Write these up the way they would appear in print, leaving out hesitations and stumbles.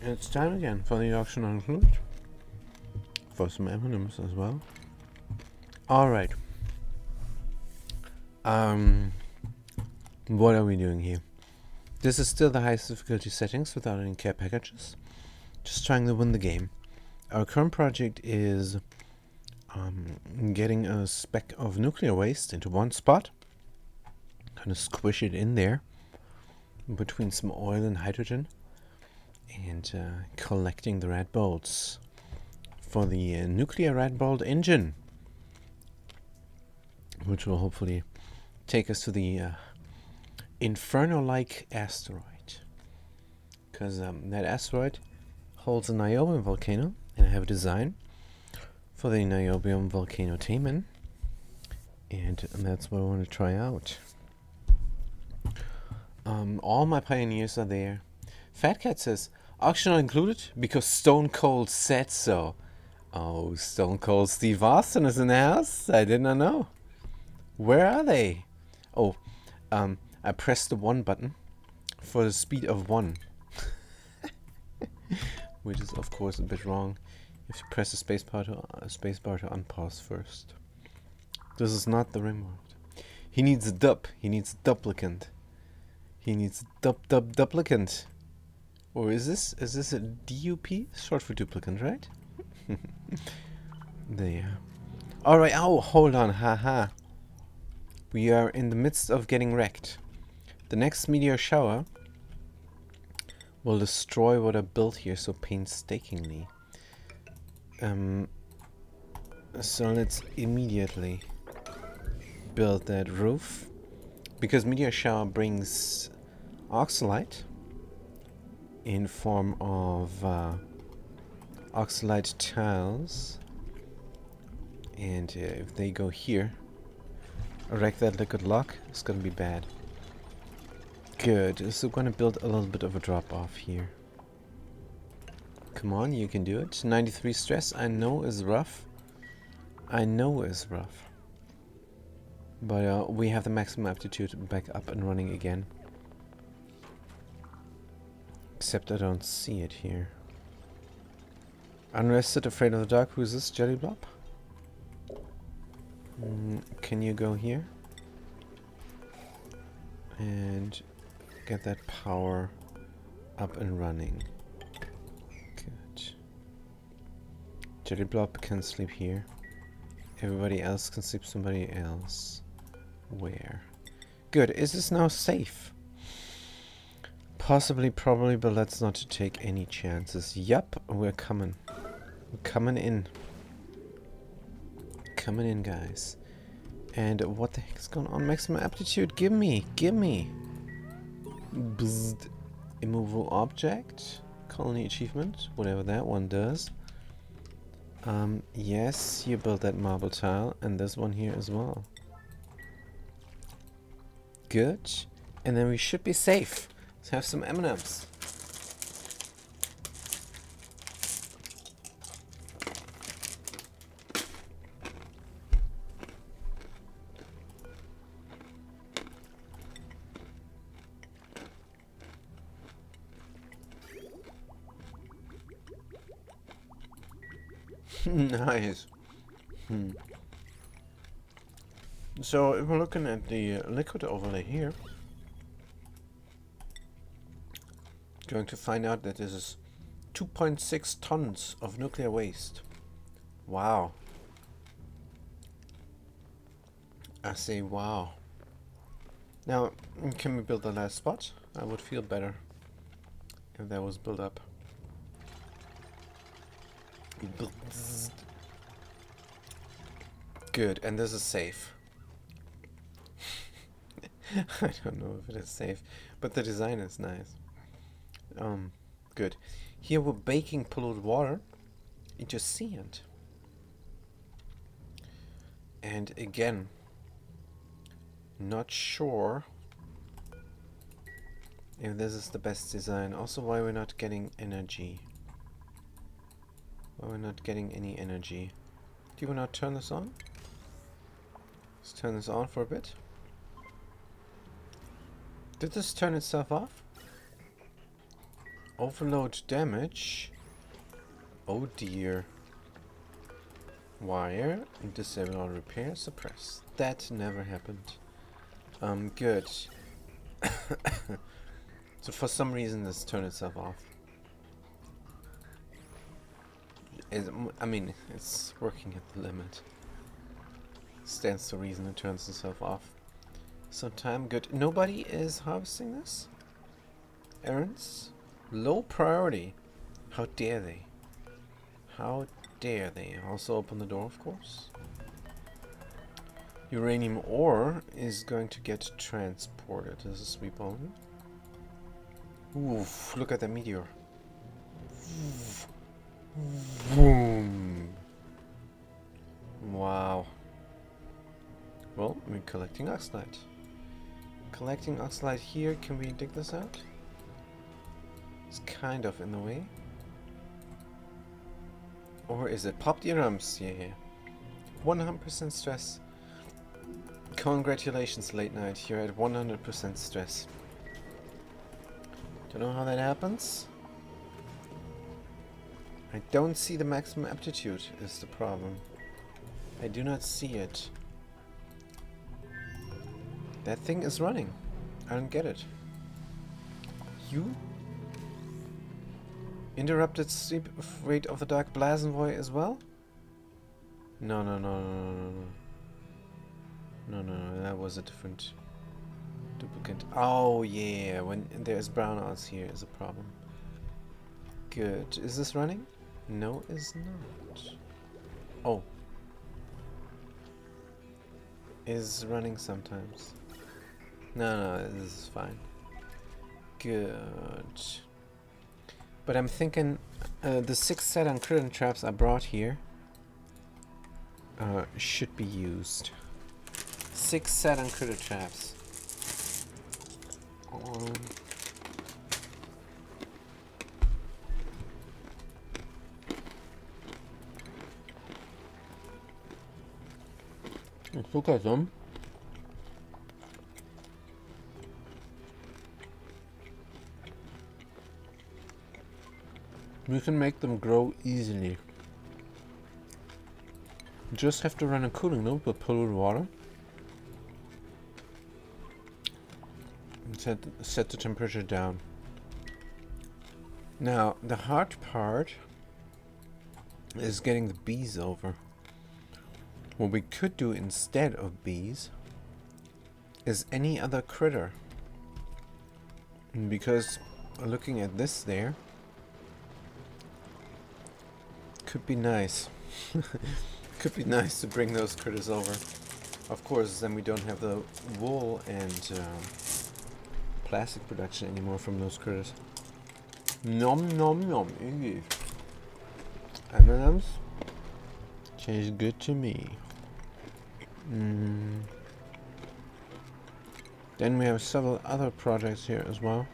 It's time again for the auction on loot. For some M&Ms as well. Alright. What are we doing here? This is still the highest difficulty settings without any care packages. Just trying to win the game. Our current project is getting a speck of nuclear waste into one spot. Kind of squish it in there between some oil and hydrogen. And collecting the red bolts for the nuclear red bolt engine, which will hopefully take us to the Inferno-like asteroid. Because that asteroid holds a niobium volcano, and I have a design for the niobium volcano Taman, and that's what I want to try out. All my pioneers are there. Fat Cat says, auction not included because Stone Cold said so. Oh, Stone Cold Steve Austin is in the house? I did not know. Where are they? Oh, I pressed the 1 button for the speed of 1. Which is, of course, a bit wrong. You have to press the spacebar to unpause first. This is not the Rimworld. He needs a dub. He needs a duplicant. He needs a duplicant. Or is this a DUP? Short for duplicant, right? There. Alright, oh, hold on, haha. We are in the midst of getting wrecked. The next meteor shower will destroy what I built here so painstakingly. So let's immediately build that roof. Because meteor shower brings oxalite in form of oxalite tiles, and if they go here, wreck that liquid lock, it's gonna be bad. Good, so we're gonna build a little bit of a drop off here. Come on, you can do it. 93 stress, I know is rough. I know is rough. But we have the maximum aptitude back up and running again. Except I don't see it here. Unrested, afraid of the dark. Who's this? Jelly Blob? Can you go here? And get that power up and running. Good. Jelly Blob can sleep here. Everybody else can sleep somebody else. Where? Good. Is this now safe? Possibly, probably, but let's not take any chances. Yup, we're coming. We're coming in. Coming in, guys. And what the heck is going on? Maximum aptitude, give me, give me. Bzzzt. Immovable object. Colony achievement, whatever that one does. Yes, you built that marble tile, and this one here as well. Good. And then we should be safe. Let's have some M&Ms. Nice. So if we're looking at the liquid overlay here, going to find out that this is 2.6 tons of nuclear waste. Wow. I say wow. Now, can we build the last spot? I would feel better if that was built up. Good, and this is safe. I don't know if it is safe, but the design is nice. Good. Here we're baking polluted water into sand. And again, not sure if this is the best design. Also, why we're not getting energy. Why we're not getting any energy. Do you want to turn this on? Let's turn this on for a bit. Did this turn itself off? Overload damage. Oh dear. Wire. Disable all repair. Suppress. That never happened. Good. So for some reason this turned itself off. I mean, it's working at the limit. Stands to reason it turns itself off. So time good. Nobody is harvesting this? Errands? Low priority. How dare they? How dare they? Also open the door, of course. Uranium ore is going to get transported. This is sweep only. Oof, look at that meteor. Boom. Wow. Well, we're collecting oxalite. Collecting oxalite here. Can we dig this out? It's kind of in the way. Or is it pop dirhams? Yeah. 100% stress. Congratulations, late night. You're at 100% stress. Don't know how that happens. I don't see the maximum aptitude is the problem. I do not see it. That thing is running. I don't get it. You? Interrupted sleep rate of the Dark Blazenvoy as well? No, no, no, no, no, no, no. No, no, no, that was a different duplicate. Oh, yeah, when there's brownouts here is a problem. Good. Is this running? No, it's not. Oh. Is running sometimes. No, no, this is fine. Good. But I'm thinking the 6 set on crit and traps I brought here should be used. 6 set on critter traps. Let's look at them. We can make them grow easily. Just have to run a cooling loop with polluted water. And set the temperature down. Now, the hard part is getting the bees over. What we could do instead of bees is any other critter. Because looking at this there, could be nice. Could be nice to bring those critters over. Of course, then we don't have the wool and plastic production anymore from those critters. Nom nom nom. M&M's taste good to me. Then we have several other projects here as well.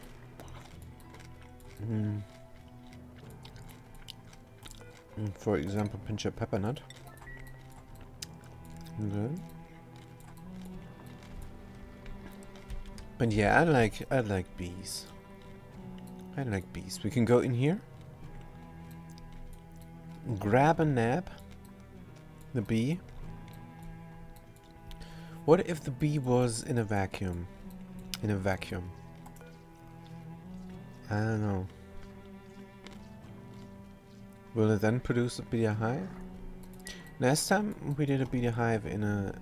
For example, pincher pepper nut. Good. But yeah, I like bees. I like bees. We can go in here, grab a nab, the bee. What if the bee was in a vacuum? In a vacuum. I don't know. Will it then produce a bee hive? Last time we did a bee hive in a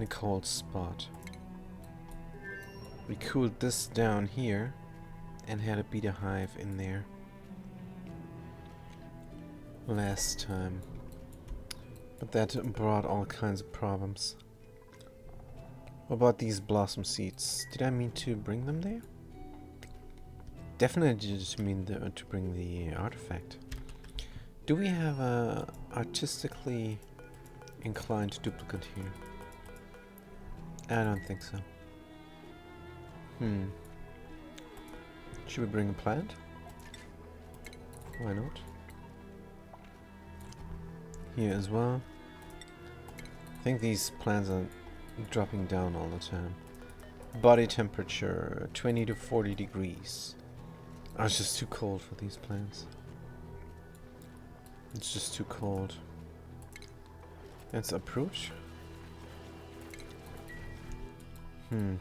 cold spot. We cooled this down here and had a bee hive in there last time. But that brought all kinds of problems. What about these blossom seeds? Did I mean to bring them there? Definitely did mean to bring the artifact. Do we have a artistically inclined duplicate here? I don't think so. Should we bring a plant? Why not? Here as well. I think these plants are dropping down all the time. Body temperature 20 to 40 degrees. Oh, it's just too cold for these plants. It's just too cold. Let's approach.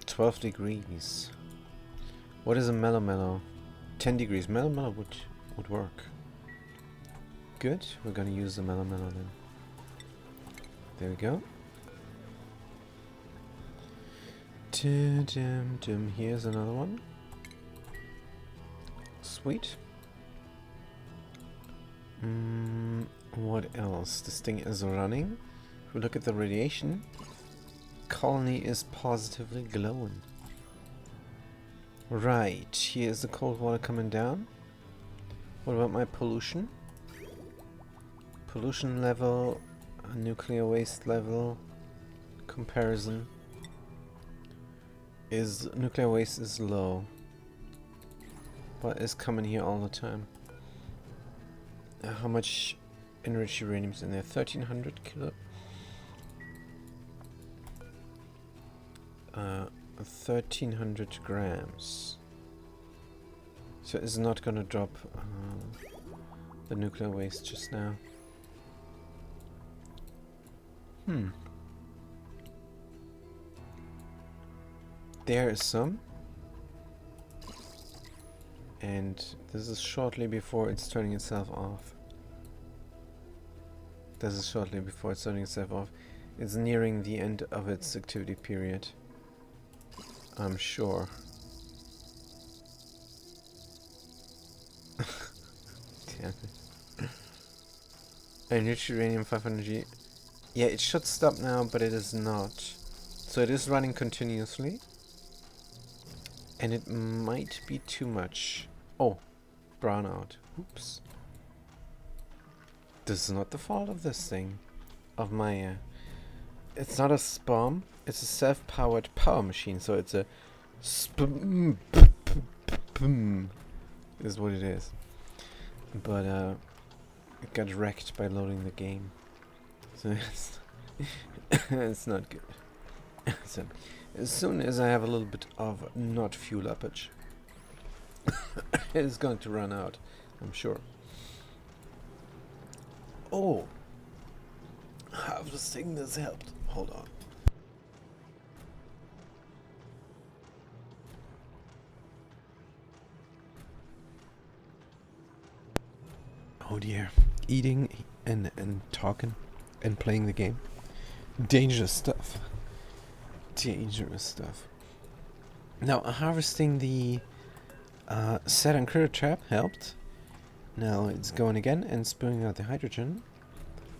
12 degrees. What is a mellow mellow? 10 degrees. Mellow mellow would work. Good. We're gonna use the mellow mellow then. There we go. Here's another one. Sweet. What else? This thing is running. If we look at the radiation, colony is positively glowing. Right, here's the cold water coming down. What about my pollution? Pollution level, nuclear waste level, comparison. Nuclear waste is low, but it's coming here all the time. How much enriched uranium is in there? 1300 kilo. 1300 grams. So it's not gonna drop the nuclear waste just now. There is some. And this is shortly before it's turning itself off. This is shortly before it's turning itself off. It's nearing the end of its activity period, I'm sure. Damn it. Enriched uranium 500G. Yeah, it should stop now, but it is not. So it is running continuously. And it might be too much. Oh, brownout. Oops. This is not the fault of this thing. Of my... it's not a SPOM. It's a self-powered power machine. So it's a... is what it is. But it got wrecked by loading the game. So it's not good. So as soon as I have a little bit of not fuel uppage, it's going to run out, I'm sure. Oh, harvesting this helped. Hold on. Oh dear, eating and talking and playing the game. Dangerous stuff. Dangerous stuff. Now, harvesting the Saturn critter trap helped. Now it's going again and spewing out the hydrogen.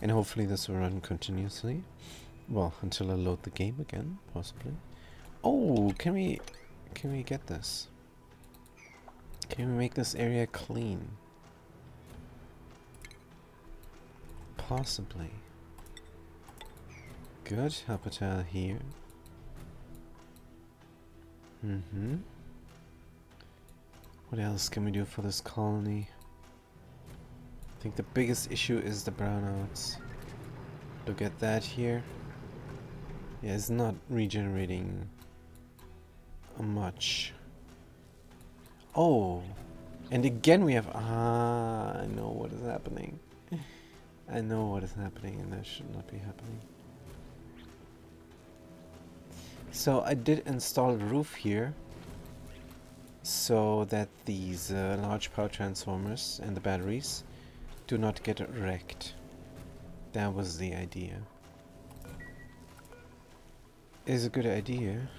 And hopefully this will run continuously. Well, until I load the game again, possibly. Oh, can we get this? Can we make this area clean? Possibly. Good, habitat here. What else can we do for this colony? I think the biggest issue is the brownouts. Look at that here. Yeah, it's not regenerating much. Oh, and again we have... I know what is happening. I know what is happening, and that should not be happening. So I did install a roof here so that these large power transformers and the batteries do not get wrecked. That was the idea. Is a good idea.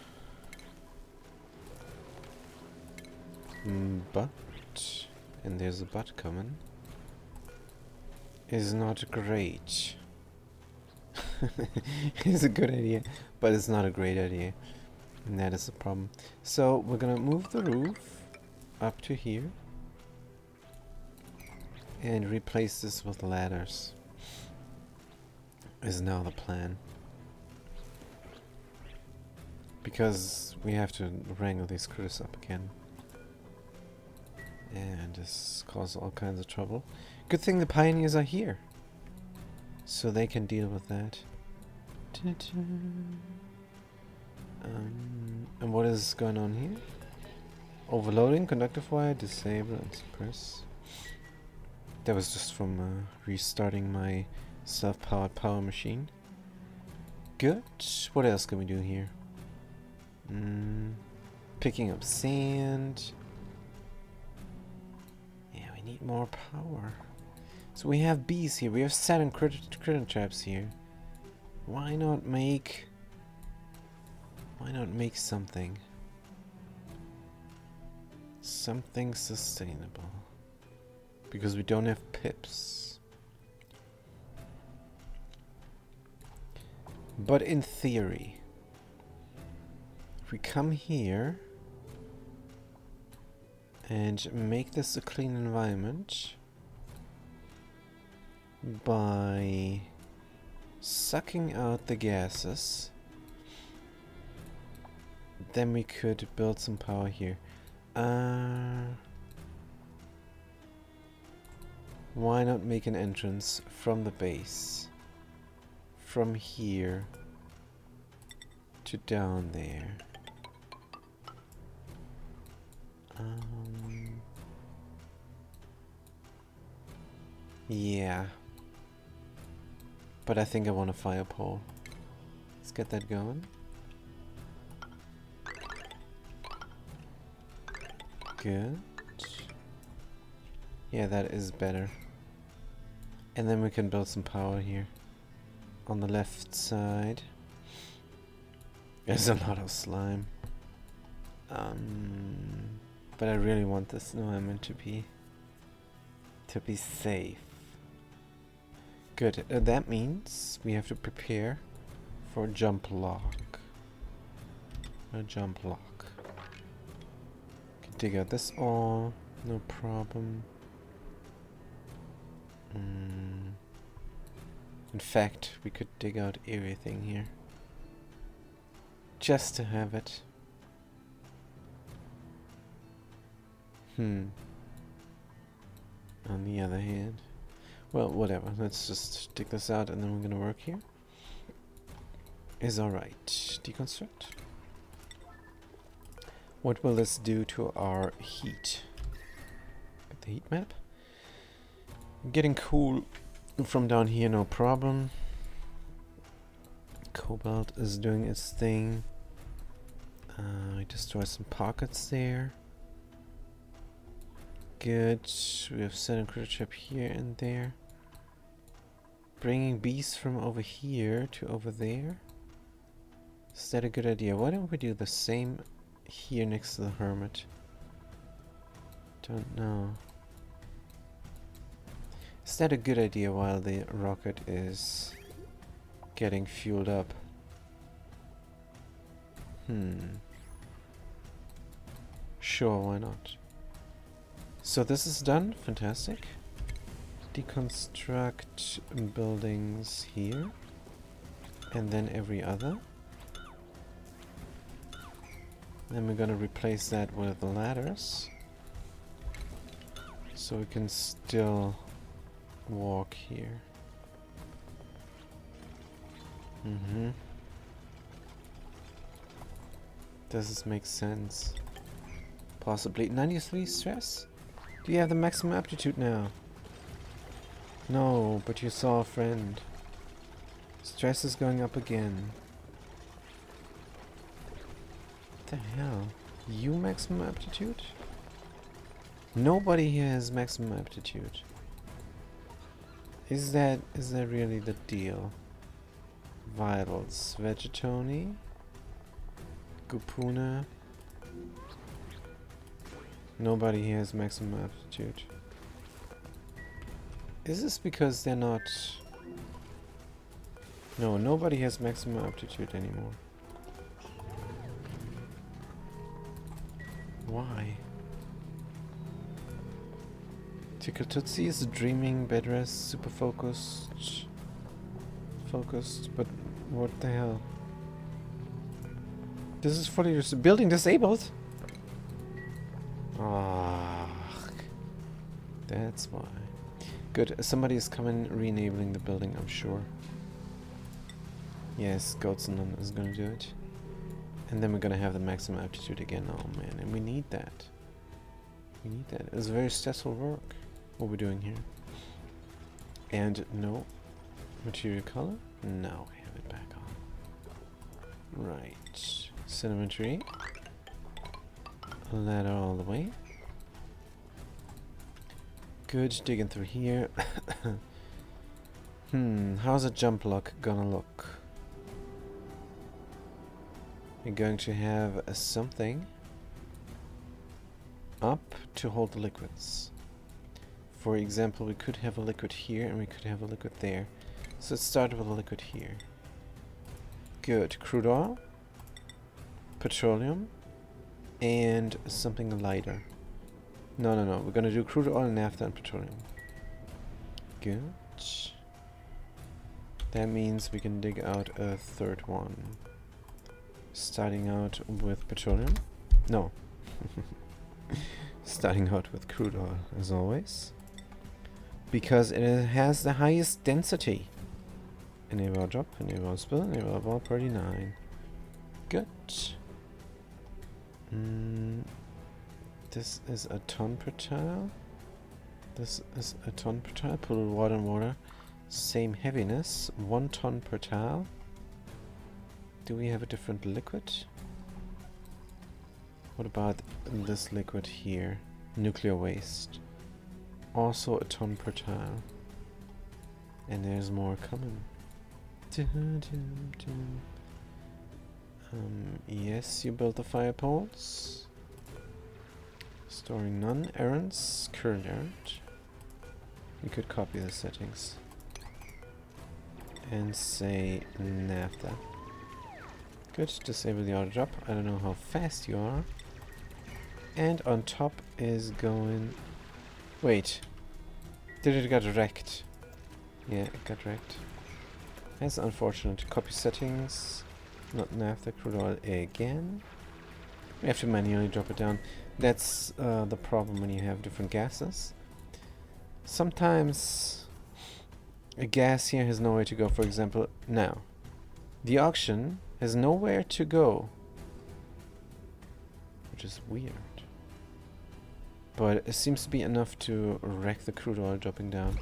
But, and there's a but coming, is not great. It's a good idea, but it's not a great idea. And that is the problem. So we're gonna move the roof up to here and replace this with ladders. Is now the plan. Because we have to wrangle these critters up again. And this causes all kinds of trouble. Good thing the pioneers are here, so they can deal with that. And what is going on here? Overloading, conductive wire, disable and suppress. That was just from restarting my self-powered power machine. Good. What else can we do here? Picking up sand. Yeah, we need more power. So we have bees here. We have Saturn critter traps here. Why not make something? Something sustainable. Because we don't have pips. But in theory, if we come here and make this a clean environment by sucking out the gases, then we could build some power here. Why not make an entrance from the base? From here to down there. Yeah. But I think I want a fire pole. Let's get that going. Good. Yeah, that is better. And then we can build some power here. On the left side. There's a lot of slime. But I really want this environment to be safe. Good. That means we have to prepare for a jump lock. A jump lock. Can dig out this ore, no problem. In fact, we could dig out everything here. Just to have it. On the other hand, well, whatever. Let's just dig this out and then we're gonna work here. Is alright. Deconstruct. What will this do to our heat? Get the heat map. Getting cool from down here, no problem. Cobalt is doing its thing. I destroy some pockets there. Good. We have set a critter trap here and there. Bringing bees from over here to over there. Is that a good idea? Why don't we do the same here next to the hermit? Don't know. Is that a good idea while the rocket is getting fueled up? Sure, why not? So this is done. Fantastic. Deconstruct buildings here. And then every other. Then we're gonna replace that with ladders. So we can still walk here. Does this make sense? Possibly. 93 stress? Do you have the maximum aptitude now? No, but you saw a friend. Stress is going up again. What the hell? You maximum aptitude? Nobody here has maximum aptitude. Is that really the deal? Vitals. Vegetoni. Gupuna. Nobody here has maximum aptitude. Is this because they're not... No, nobody has maximum aptitude anymore. Why? Tikatutsi is dreaming, bed rest, super focused. But what the hell? This is fully building disabled? Ah, that's why. Good. Somebody is coming, re-enabling the building, I'm sure. Yes, Godson is gonna do it. And then we're gonna have the maximum aptitude again. Oh man, and we need that. we need that. It's very stressful work, what we're doing here. And no material color? Now we have it back on. Right. Cinnamon tree. Ladder all the way. Good, digging through here. How's a jump lock gonna look? We're going to have something up to hold the liquids. For example, we could have a liquid here and we could have a liquid there. So let's start with a liquid here. Good. Crude oil, petroleum, and something lighter. No. We're gonna do crude oil, naphtha, and petroleum. Good. That means we can dig out a third one. Starting out with petroleum. No. Starting out with crude oil, as always. Because it has the highest density. Enable our drop, enable our spill, enable our ball 39. Good. This is a ton per tile. This is a ton per tile. Polluted water and water. Same heaviness. 1 ton per tile. Do we have a different liquid? What about this liquid here? Nuclear waste. Also a ton per tile. And there's more coming. Yes, you built the fire poles. Storing none. Errands. Current errand. We could copy the settings. And say naphtha. Good. Disable the auto drop. I don't know how fast you are. And on top is going... Wait. Did it get wrecked? Yeah, it got wrecked. That's unfortunate. Copy settings. Not naphtha, crude oil again. We have to manually drop it down. That's the problem when you have different gases. Sometimes a gas here has nowhere to go. For example, now. The auction has nowhere to go. Which is weird. But it seems to be enough to wreck the crude oil dropping down.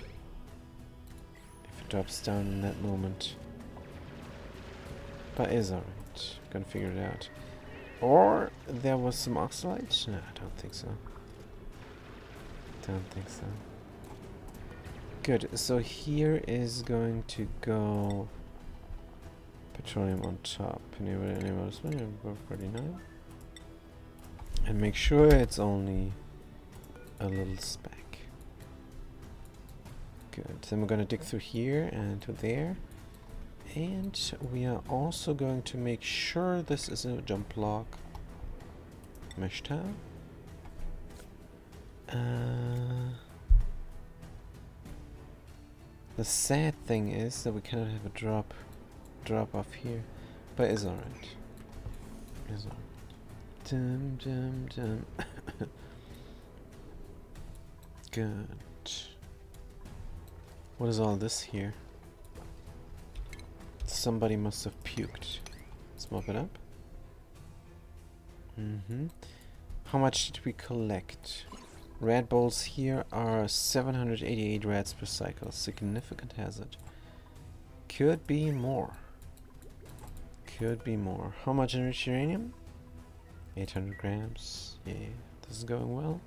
If it drops down in that moment. But it's alright. Gonna figure it out. Or there was some oxalate? No, I don't think so. Don't think so. Good. So here is going to go petroleum on top. Enable 49. And make sure it's only a little speck. Good. Then we're gonna dig through here and to there. And we are also going to make sure this is a jump block. Mesh tile. The sad thing is that we cannot have a drop off here, but it's alright. It's alright. Dum dum dum. Good. What is all this here? Somebody must have puked. Let's mop it up. How much did we collect? Rat bowls here are 788 rats per cycle. Significant hazard. Could be more. Could be more. How much enriched uranium? 800 grams. Yeah, this is going well.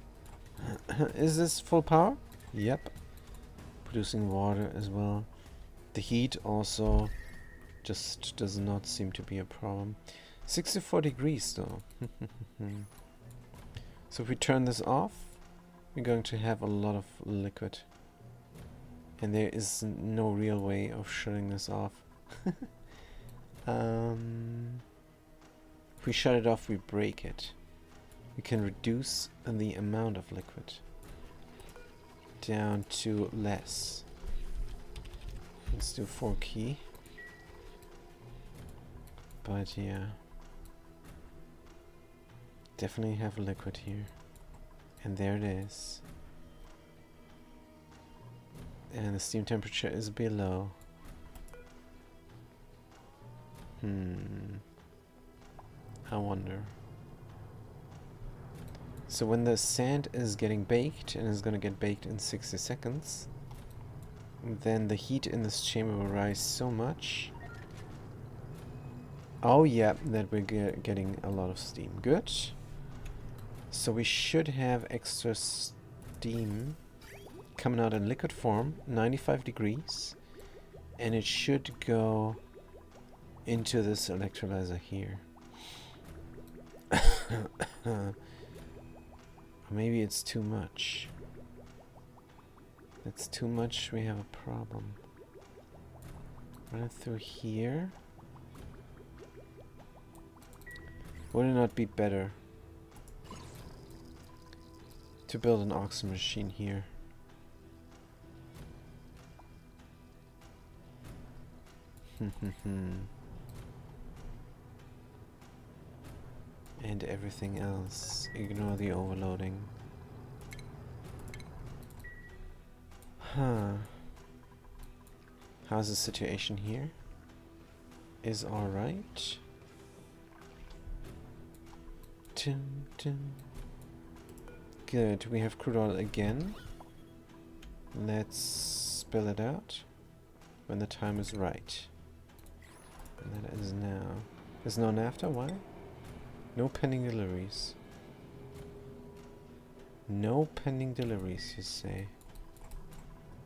Is this full power? Yep. Producing water as well. The heat also just does not seem to be a problem. 64 degrees though. So if we turn this off, we're going to have a lot of liquid. And there is no real way of shutting this off. If we shut it off, we break it. We can reduce the amount of liquid down to less. Let's do 4 key. But yeah, definitely have liquid here. And there it is. And the steam temperature is below. I wonder. So when the sand is getting baked, and is gonna get baked in 60 seconds, then the heat in this chamber will rise so much. Oh yeah, that we're getting a lot of steam. Good. So we should have extra steam coming out in liquid form, 95 degrees. And it should go into this electrolyzer here. Maybe it's too much. If it's too much, we have a problem. Run it through here. Would it not be better to build an oxygen machine here? And everything else. Ignore the overloading. Huh. How's the situation here? Is alright. Good, we have crude oil again. Let's spill it out when the time is right. And that is now. There's no naphtha, why? No pending deliveries. No pending deliveries, you say.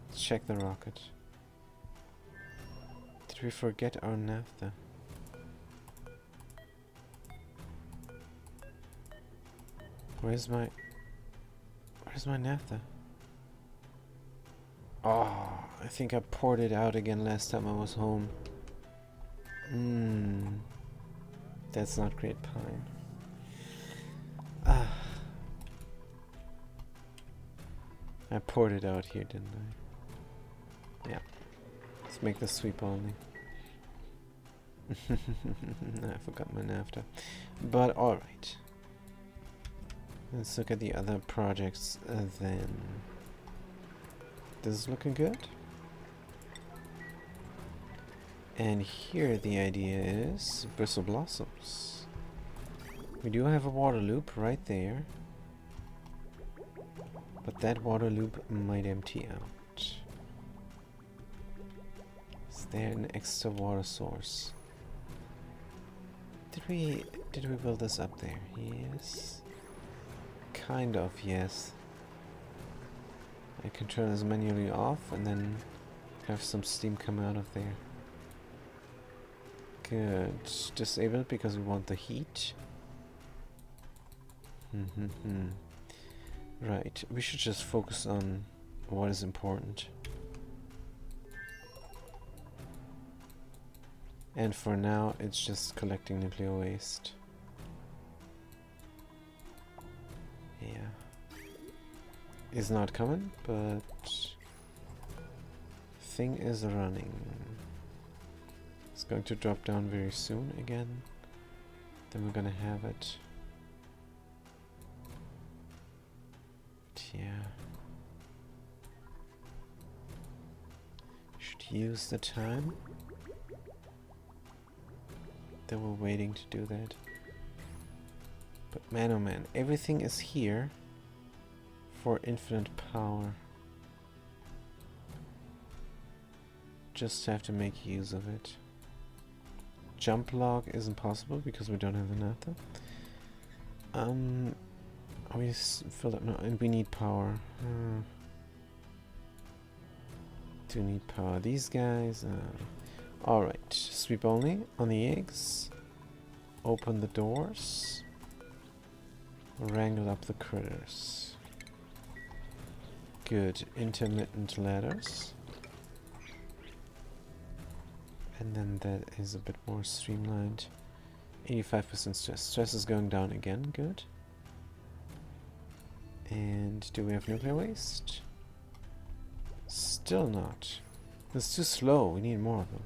Let's check the rocket. Did we forget our naphtha? Where's my naphtha? Oh, I think I poured it out again last time I was home. That's not great pine. I poured it out here, didn't I? Yeah. Let's make the sweep only. I forgot my naphtha. But alright. Let's look at the other projects then. This is looking good. And here the idea is bristle blossoms. We do have a water loop right there. But that water loop might empty out. Is there an extra water source? Did we build this up there? Yes. Kind of, yes. I can turn this manually off and then have some steam come out of there. Good. Disable it because we want the heat. Right, we should just focus on what is important. And for now, it's just collecting nuclear waste. Yeah. Is not coming, but thing is running. It's going to drop down very soon again. Then we're gonna have it. Yeah. Should use the time that we're waiting to do that. But man oh man, everything is here for infinite power. Just have to make use of it. Jump log isn't possible because we don't have the naphtha. We filled up? No, and we need power. Do need power. These guys. Alright, sweep only on the eggs. Open the doors. Wrangle up the critters. Good. Intermittent ladders. And then that is a bit more streamlined. 85% stress. Stress is going down again. Good. And do we have nuclear waste? Still not. It's too slow. We need more of them.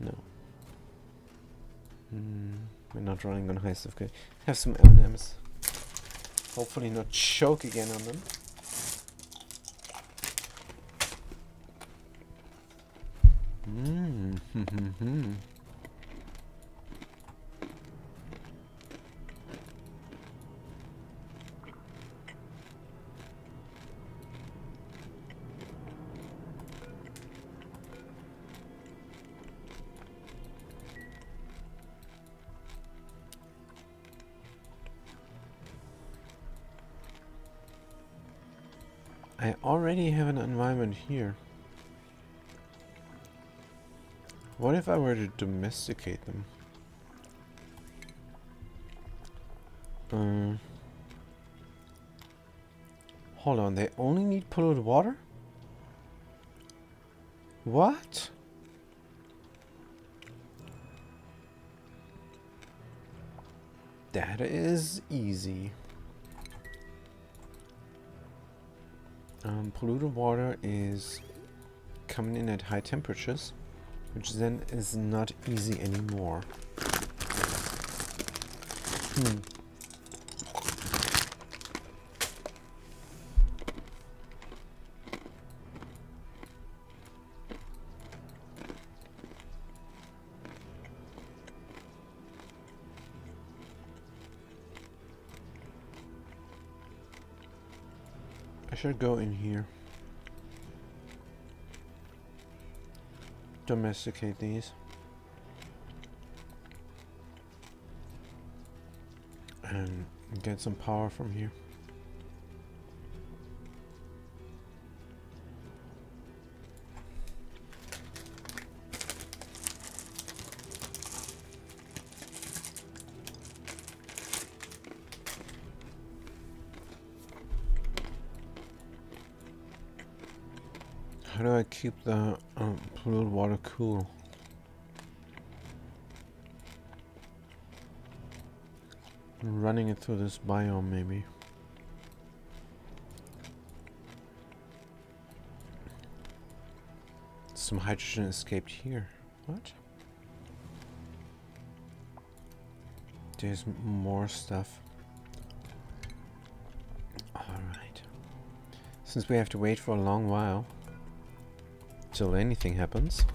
No. We're not running on high stuff. Good. Have some M&Ms. Hopefully not choke again on them. I already have an environment here. What if I were to domesticate them? Hold on, they only need polluted water? What? That is easy. Polluted water is coming in at high temperatures, which then is not easy anymore. I should go in here. Domesticate these. And get some power from here. How do I keep the polluted water cool? Running it through this biome, maybe. Some hydrogen escaped here. What? There's more stuff. Alright. Since we have to wait for a long while till anything happens,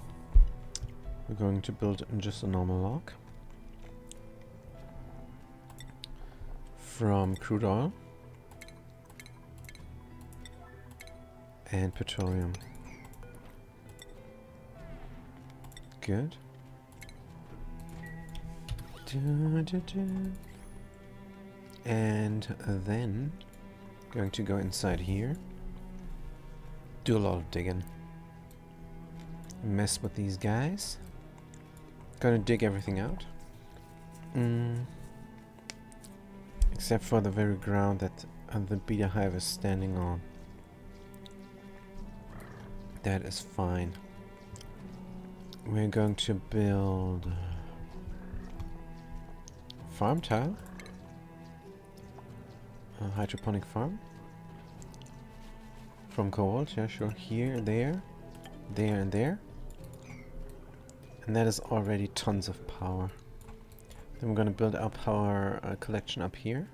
we're going to build just a normal log from crude oil and petroleum. Good. And then going to go inside here, do a lot of digging, mess with these guys. Gonna dig everything out, except for the very ground that the beta hive is standing on. That is fine. We're going to build farm tile, a hydroponic farm from cobalt. Yeah, sure. Here, there, and there. And that is already tons of power. Then we're going to build our power collection up here.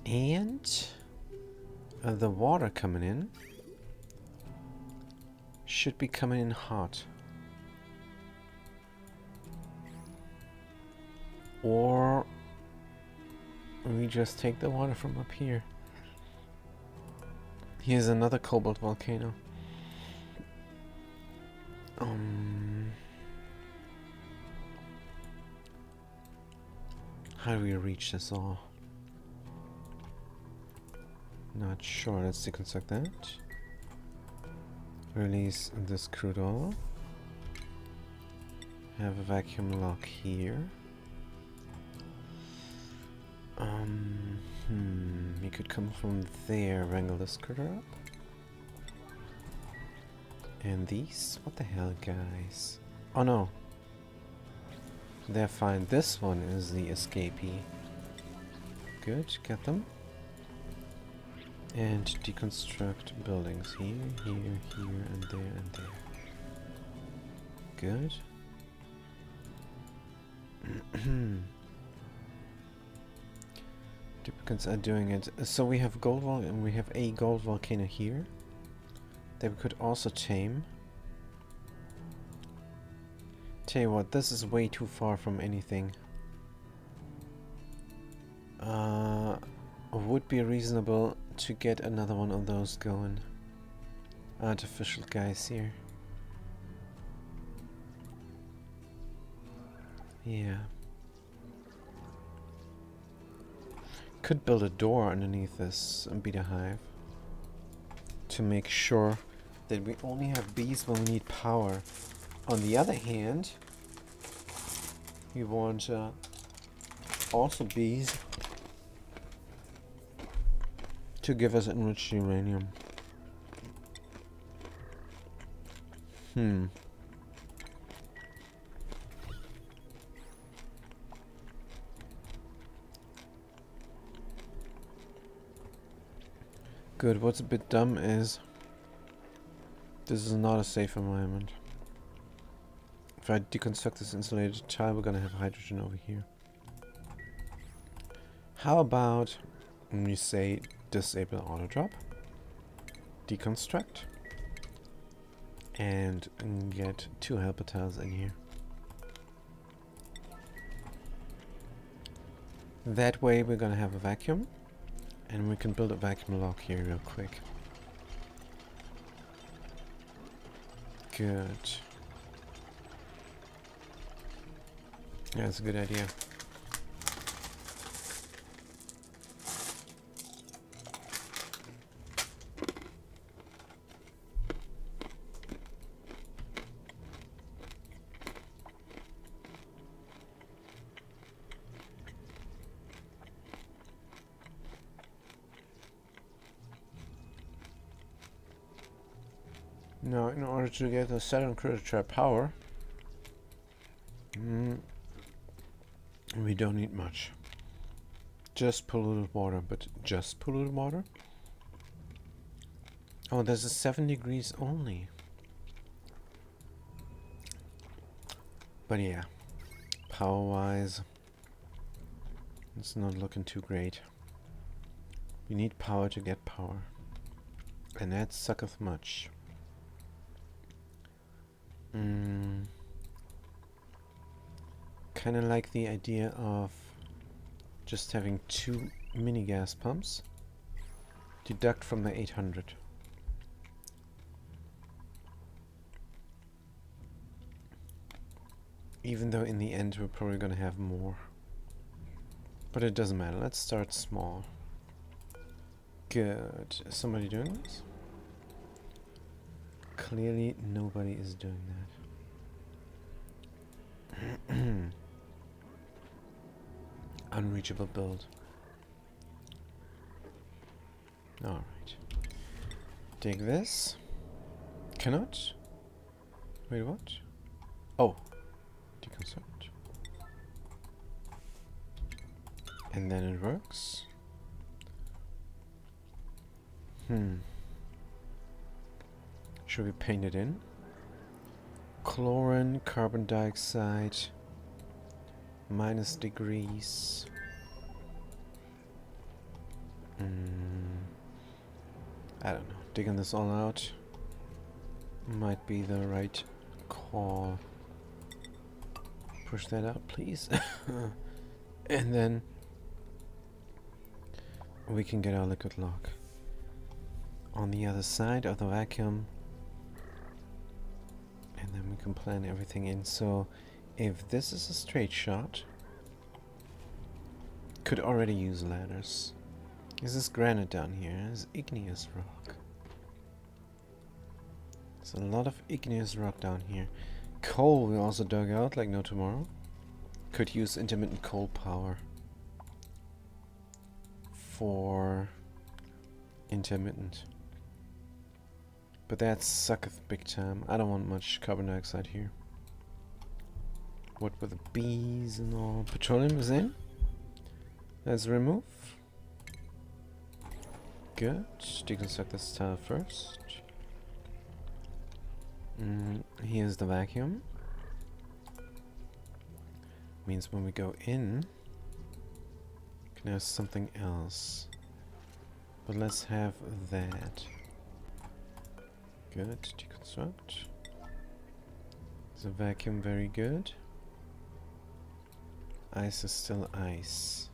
And the water coming in should be coming in hot. Or we just take the water from up here. Here's another cobalt volcano. How do we reach this all? Not sure. Let's deconstruct that. Release this crude oil. Have a vacuum lock here. You could come from there, wrangle this critter up. And these? What the hell, guys? Oh no. They're fine. This one is the escapee. Good, get them. And deconstruct buildings here, here, here, and there, and there. Good. Duplicates are doing it. So we have and we have a gold volcano here that we could also tame. Tell you what, this is way too far from anything. Would be reasonable to get another one of those going. Artificial guys here. Yeah. could build a door underneath this beta hive to make sure that we only have bees when we need power. On the other hand, we want also bees to give us enriched uranium. Good. What's a bit dumb is this is not a safe environment. If I deconstruct this insulated tile, we're gonna have hydrogen over here. How about when we say disable auto drop, deconstruct, and get 2 helper tiles in here. That way we're gonna have a vacuum, and we can build a vacuum lock here real quick. Good. Yeah, that's a good idea. Now, in order to get the Saturn critter trap power, we don't need much. Just polluted water, but just polluted water? Oh, there's a 7 degrees only. But yeah, power-wise, it's not looking too great. We need power to get power, and that sucketh much. Kinda like the idea of just having 2 mini gas pumps. Deduct from the 800. Even though in the end we're probably gonna have more. But it doesn't matter, let's start small. Good. Is somebody doing this? Clearly nobody is doing that. Unreachable build. Alright. Take this. Cannot? Wait, what? Oh. Deconstruct. And then it works. Should we paint it in? Chlorine, carbon dioxide, -degrees. I don't know. Digging this all out might be the right call. Push that out, please. And then we can get our liquid lock on the other side of the vacuum. And then we can plan everything in. So if this is a straight shot, could already use ladders. This is granite down here. This is igneous rock. There's a lot of igneous rock down here. Coal we also dug out like no tomorrow. Could use intermittent coal power for intermittent. But that sucketh big time. I don't want much carbon dioxide here. What with the bees and all? Petroleum is in. Let's remove. Good. Deconstruct this tile first. Here's the vacuum. Means when we go in, we can have something else. But let's have that. Good. Deconstruct. Is the vacuum very good? Ice is still ice.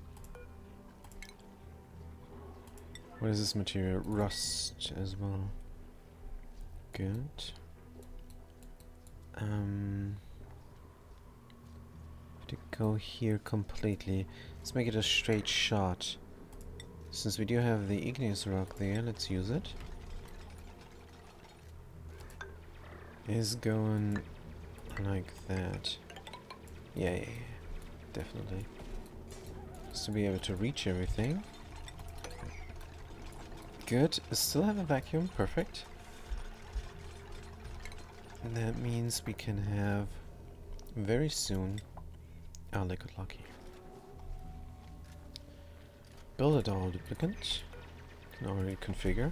What is this material? Rust as well. Good. To go here completely. Let's make it a straight shot. Since we do have the igneous rock there, let's use it. Is going like that. Yeah, definitely. Just to be able to reach everything. Good. Still have a vacuum. Perfect. And that means we can have very soon our liquid lock here. Build a doll duplicate. Can already configure.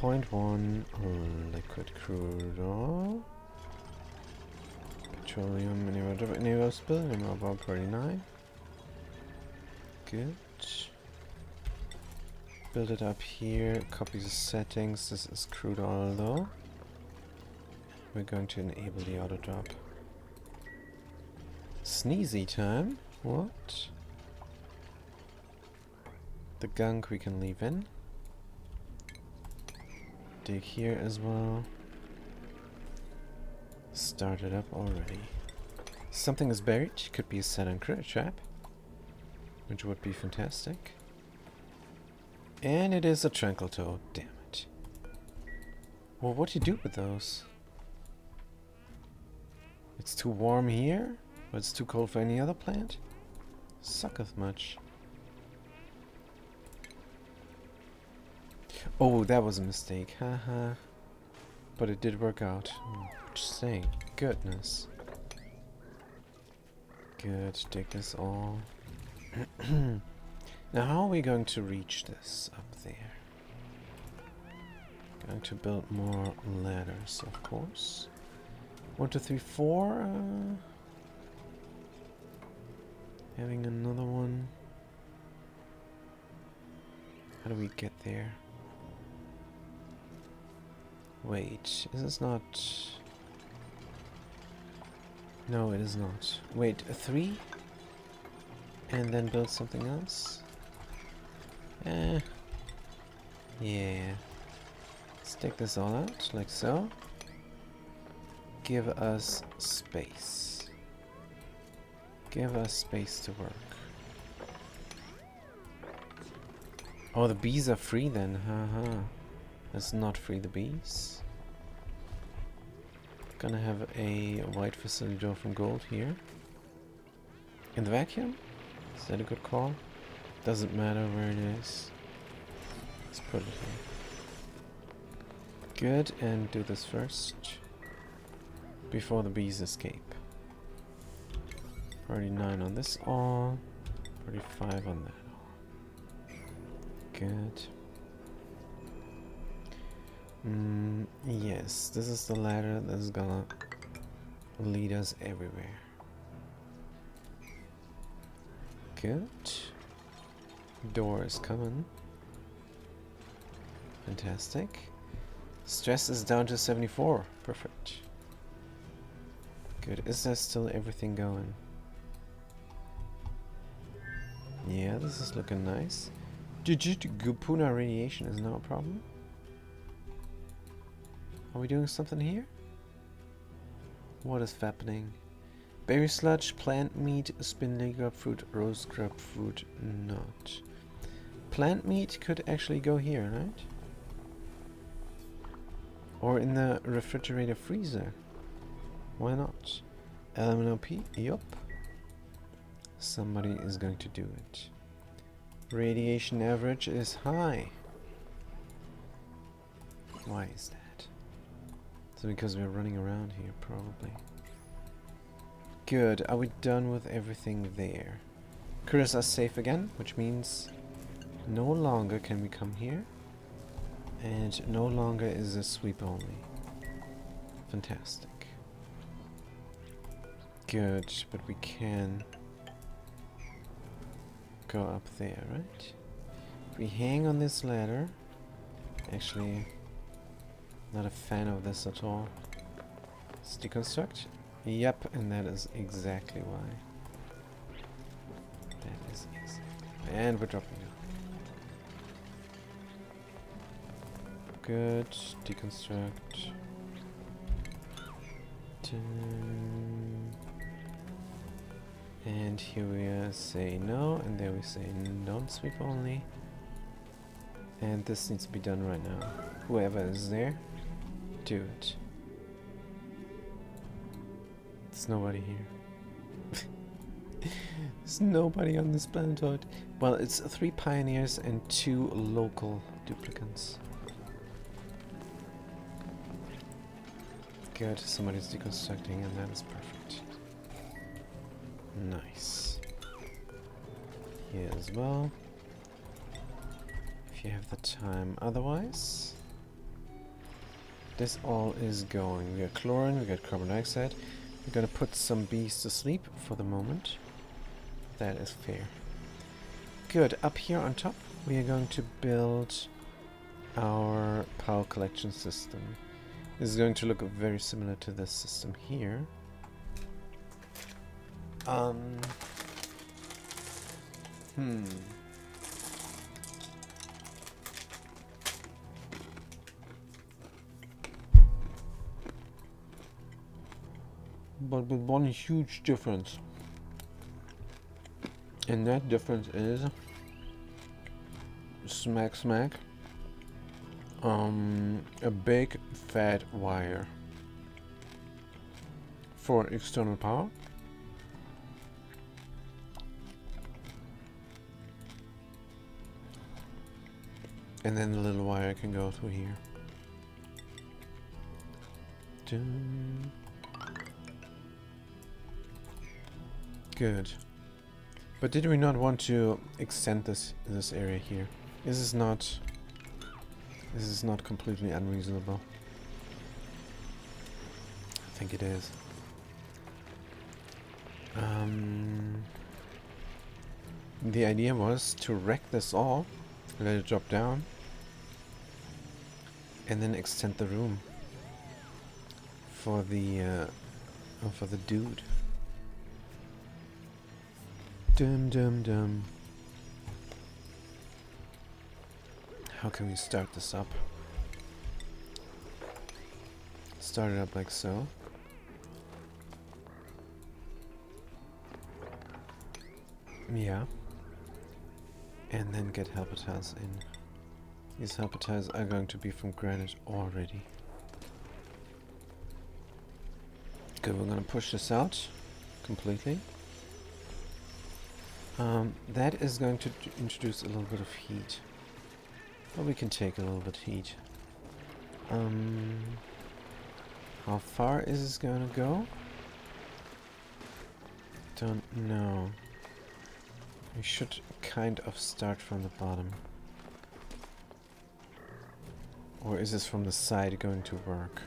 0.1 liquid crude oil. Petroleum anywhere spill about 39. Good. Build it up here. Copy the settings. This is crude oil though. We're going to enable the auto drop. Sneezy time. What? The gunk we can leave in. Dig here as well. Start it up already. Something is buried. Could be a set and crit trap, which would be fantastic. And it is a tranquil toad. Damn it. Well, what do you do with those? It's too warm here, but it's too cold for any other plant? Sucketh much. Oh, that was a mistake. Haha. But it did work out. Just saying. Goodness. Good. Take this all. Now, how are we going to reach this up there? Going to build more ladders, of course. 1, 2, 3, 4. Having another one. How do we get there? Wait, is this not... No, it is not. Wait, a 3? And then build something else? Yeah. Let's take this all out, like so. Give us space. Give us space to work. Oh, the bees are free then, haha. Let's not free the bees. Gonna have a white facility door from gold here. In the vacuum? Is that a good call? Doesn't matter where it is. Let's put it here. Good, and do this first. Before the bees escape. 39 on this all. 45 on that all. Good. Yes, this is the ladder that is gonna lead us everywhere. Good. Door is coming. Fantastic. Stress is down to 74. Perfect. Good. Is there still everything going? Yeah, this is looking nice. Gupuna radiation is now a problem. Are we doing something here? What is happening? Berry sludge, plant meat, spindly grapefruit, rose grapefruit, not. Plant meat could actually go here, right? Or in the refrigerator freezer. Why not? LMNOP, yup. Somebody is going to do it. Radiation average is high. Why is that? So because we're running around here, probably. Good. Are we done with everything there? Critters are safe again, which means no longer can we come here. And no longer is a sweep only. Fantastic. Good, but we can go up there, right? If we hang on this ladder, actually not a fan of this at all. Let's deconstruct. Yep, and that is exactly why. That is exactly. And we're dropping down. Good. Deconstruct. And here we say no, and there we say don't sweep only. And this needs to be done right now. Whoever is there, do it. There's nobody here. There's nobody on this planetoid. Well, it's 3 pioneers and 2 local duplicants. Good, somebody's deconstructing and that is perfect. Nice. Here as well. If you have the time. Otherwise, this all is going. We got chlorine, we got carbon dioxide. We're gonna put some bees to sleep for the moment. That is fair. Good, up here on top we are going to build our power collection system. This is going to look very similar to this system here. But with one huge difference. And that difference is smack a big fat wire for external power. And then the little wire can go through here. Dun. Good. But did we not want to extend this area here? This is not completely unreasonable. I think it is. The idea was to wreck this all, let it drop down, and then extend the room for the dude. Dum. How can we start this up? Start it up like so. Yeah. And then get helper tiles in. These helper tiles are going to be from granite already. Good, we're gonna push this out completely. That is going to introduce a little bit of heat. But we can take a little bit of heat. How far is this gonna go? Don't know. We should kind of start from the bottom. Or is this from the side going to work?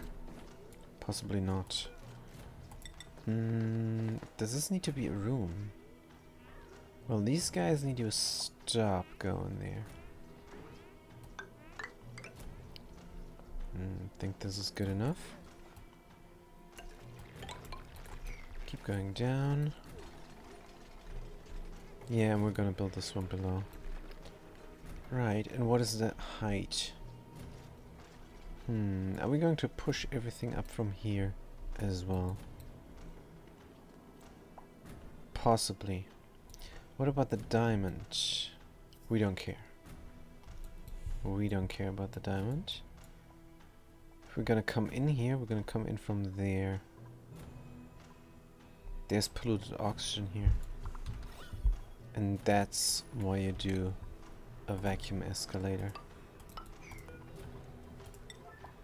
Possibly not. Does this need to be a room? Well, these guys need to stop going there. Think this is good enough. Keep going down. Yeah, and we're gonna build this one below. Right, and what is the height? Are we going to push everything up from here as well? Possibly. What about the diamond? We don't care. We don't care about the diamond. If we're gonna come in here, we're gonna come in from there. There's polluted oxygen here. And that's why you do a vacuum escalator.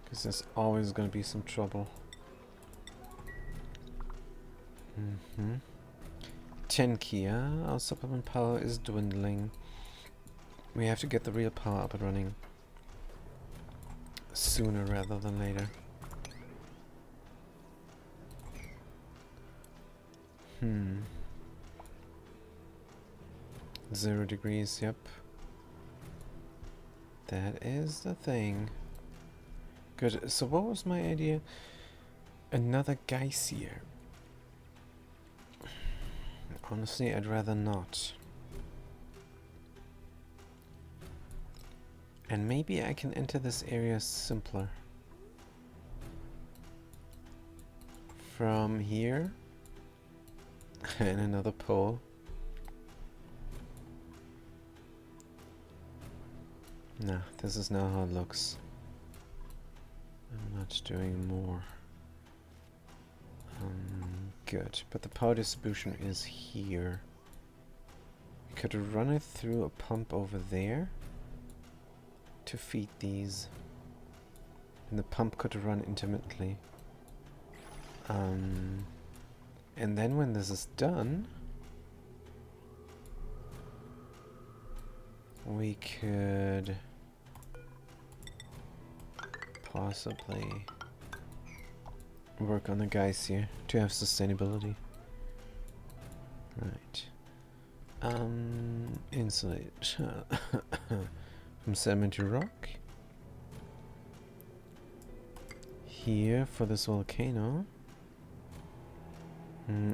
Because there's always gonna be some trouble. 10 Kia, our supplement power is dwindling. We have to get the real power up and running sooner rather than later. 0 degrees, yep. That is the thing. Good, so what was my idea? Another Geysir. Honestly, I'd rather not. And maybe I can enter this area simpler. From here. And another pole. Nah, this is not how it looks. I'm not doing more. Good, but the power distribution is here. We could run it through a pump over there to feed these. And the pump could run intermittently. And then when this is done, we could possibly work on the guys here to have sustainability. Right. Insulate from sedimentary rock. Here for this volcano.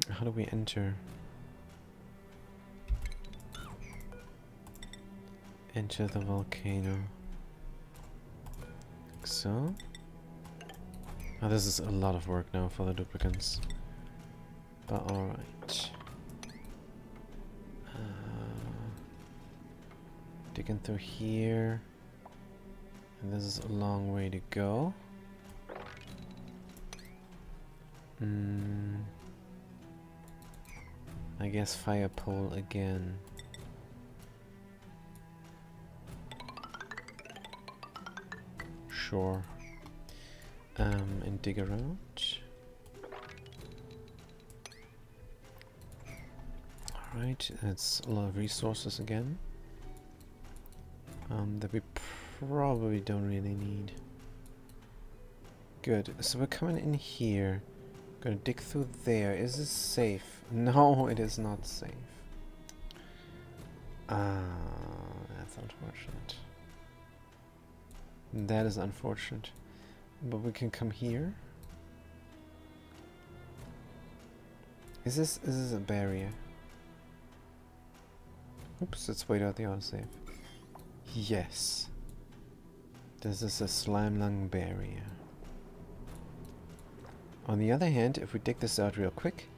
How do we enter? Enter the volcano. Like so. Oh, this is a lot of work now for the duplicants. But alright. Digging through here. And this is a long way to go. I guess fire pole again. Sure. And dig around. Alright, that's a lot of resources again. That we probably don't really need. Good, so we're coming in here. Gonna dig through there. Is this safe? No, it is not safe. That's unfortunate. That is unfortunate. But we can come here. Is this a barrier? Oops, let's wait out the autosave. Yes. This is a slime lung barrier. On the other hand, if we dig this out real quick,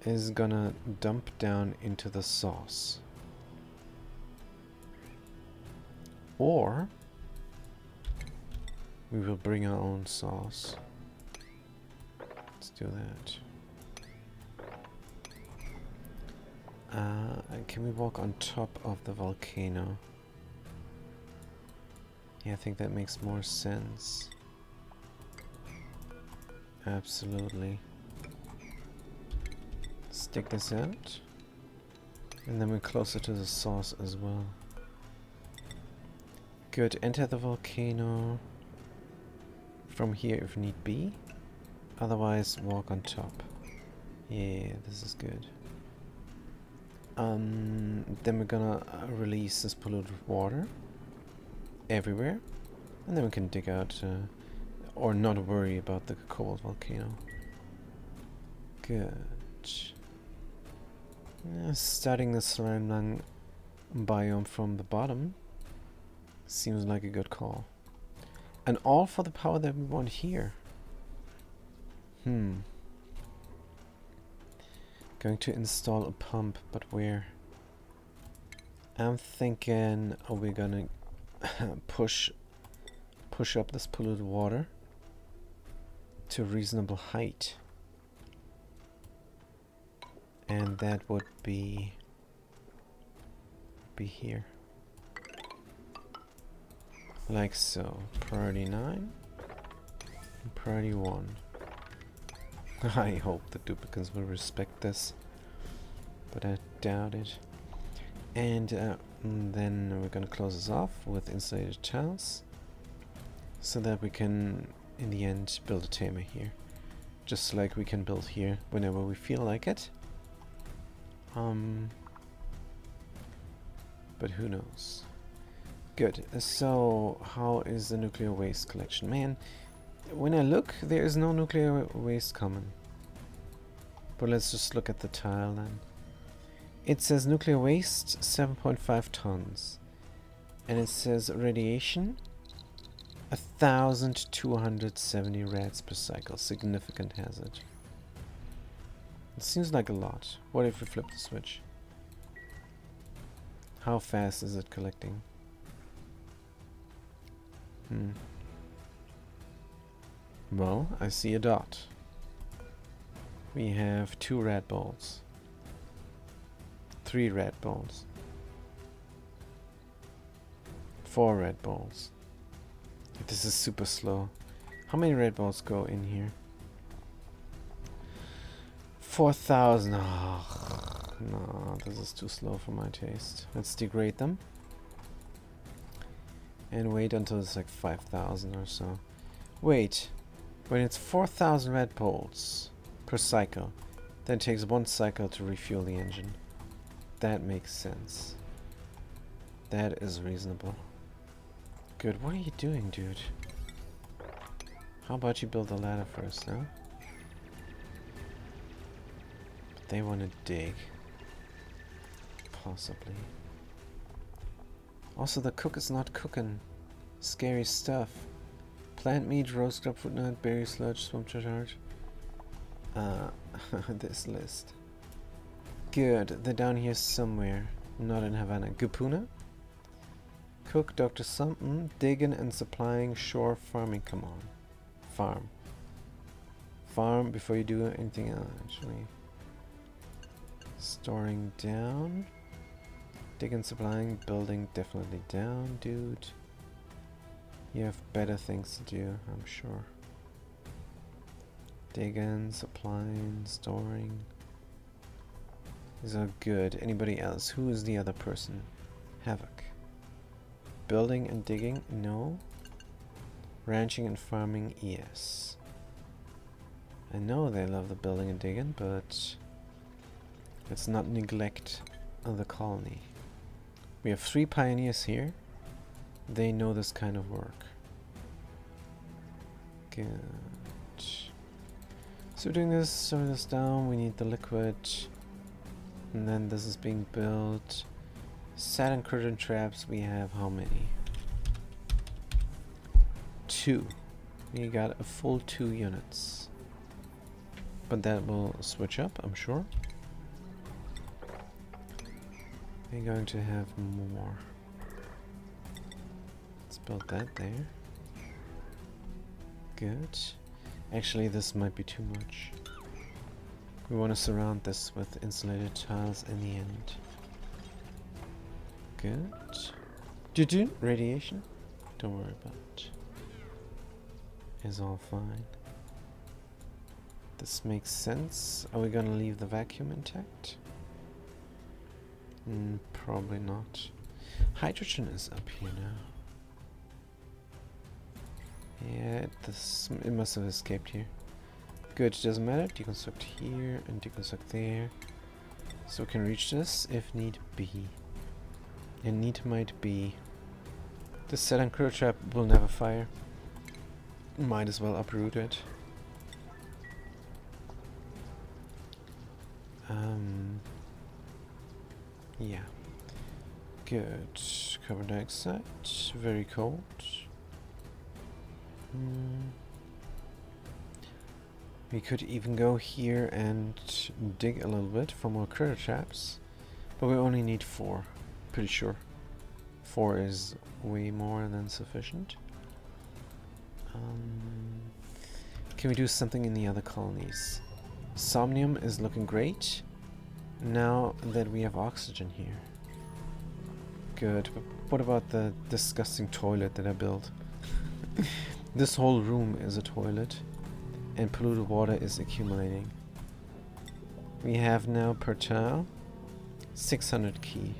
it's gonna dump down into the sauce. Or we will bring our own sauce. Let's do that. Can we walk on top of the volcano? Yeah, I think that makes more sense. Absolutely. Stick this out. And then we're closer to the source as well. Good. Enter the volcano from here if need be. Otherwise, walk on top. Yeah, this is good. Then we're gonna release this polluted water everywhere. And then we can dig out... or not worry about the cobalt volcano. Good. Starting the slime lung biome from the bottom seems like a good call. And all for the power that we want here. Going to install a pump, but where? I'm thinking we're gonna push up this polluted water to a reasonable height, and that would be here, like so. Priority 9 and priority 1. I hope the duplicants will respect this, but I doubt it. And then we're gonna close this off with insulated tiles, so that we can in the end build a tamer here, just like we can build here whenever we feel like it. But who knows. Good. So how is the nuclear waste collection? Man, when I look, there is no nuclear waste common. But let's just look at the tile then. It says nuclear waste 7.5 tons, and it says radiation 1,270 rads per cycle. Significant hazard. It seems like a lot. What if we flip the switch? How fast is it collecting? Well, I see a dot. We have 2 red balls. 3 red balls. 4 red balls. This is super slow. How many red balls go in here? 4,000. Oh, no, this is too slow for my taste. Let's degrade them. And wait until it's like 5,000 or so. Wait. When it's 4,000 red balls per cycle, then it takes 1 cycle to refuel the engine. That makes sense. That is reasonable. Good. What are you doing, dude? How about you build a ladder first, huh? But they want to dig. Possibly. Also, the cook is not cooking. Scary stuff. Plant meat, roast crab, fruit nut, berry sludge, swamp charge. This list. Good. They're down here somewhere. Not in Havana. Gupuna? Cook, Dr. Something, digging and supplying shore farming. Come on. Farm. Farm before you do anything else, actually. Storing down. Digging, supplying, building definitely down, dude. You have better things to do, I'm sure. Digging, supplying, storing. These are good. Anybody else? Who is the other person? Havoc. Building and digging? No. Ranching and farming? Yes. I know they love the building and digging, but let's not neglect the colony. We have 3 pioneers here. They know this kind of work. Good. So we're doing this, slowing this down. We need the liquid. And then this is being built. Saturn curtain traps, we have how many? 2. We got a full 2 units. But that will switch up, I'm sure. We're going to have more. Let's build that there. Good. Actually, this might be too much. We want to surround this with insulated tiles in the end. Good. Radiation? Don't worry about it. It's all fine. This makes sense. Are we gonna leave the vacuum intact? Probably not. Hydrogen is up here now. Yeah, it must have escaped here. Good, doesn't matter. Deconstruct here and deconstruct there. So we can reach this if need be. And need might be. This Saturn crew trap will never fire. Might as well uproot it. Yeah. Good. Carbon dioxide. Very cold. We could even go here and dig a little bit for more critter traps. But we only need 4. Pretty sure. 4 is way more than sufficient. Can we do something in the other colonies? Somnium is looking great. Now that we have oxygen here. Good, but what about the disgusting toilet that I built? This whole room is a toilet, and polluted water is accumulating. We have now per tile 600 key.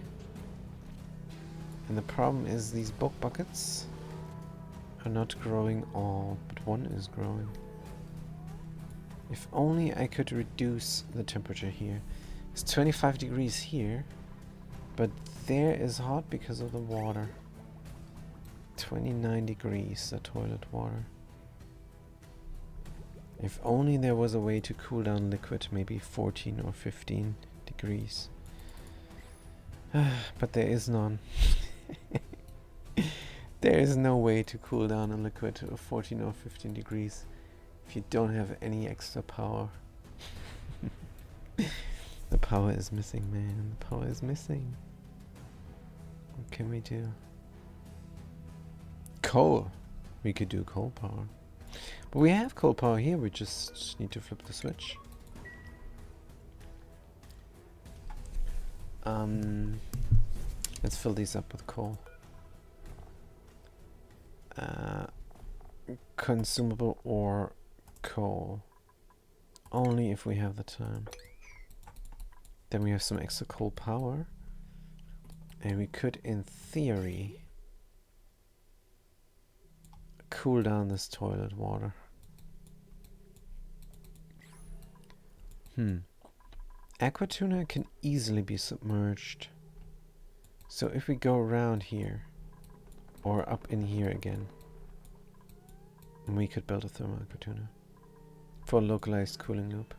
And the problem is these bulk buckets are not growing all, but one is growing. If only I could reduce the temperature here. It's 25 degrees here, but there is hot because of the water. 29 degrees, the toilet water. If only there was a way to cool down liquid, maybe 14 or 15 degrees. But there is none. There is no way to cool down a liquid to 14 or 15 degrees if you don't have any extra power. The power is missing, man. The power is missing. What can we do? Coal. We could do coal power. But we have coal power here, we just need to flip the switch. Let's fill these up with coal. Consumable or coal. Only if we have the time. Then we have some extra coal power. And we could, in theory, cool down this toilet water. Aqua tuna can easily be submerged. So if we go around here, or up in here again, we could build a thermal aqua tuna for a localized cooling loop.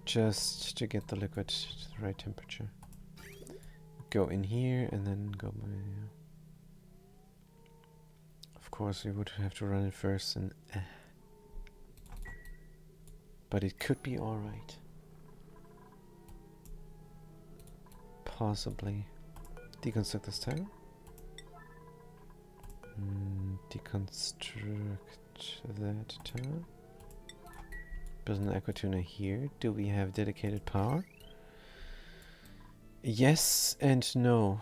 Just to get the liquid to the right temperature. Go in here and then go by. Of course we would have to run it first and but it could be alright. Possibly. Deconstruct this tile. Deconstruct that tile. Build an aqua tuna here. Do we have dedicated power? Yes and no.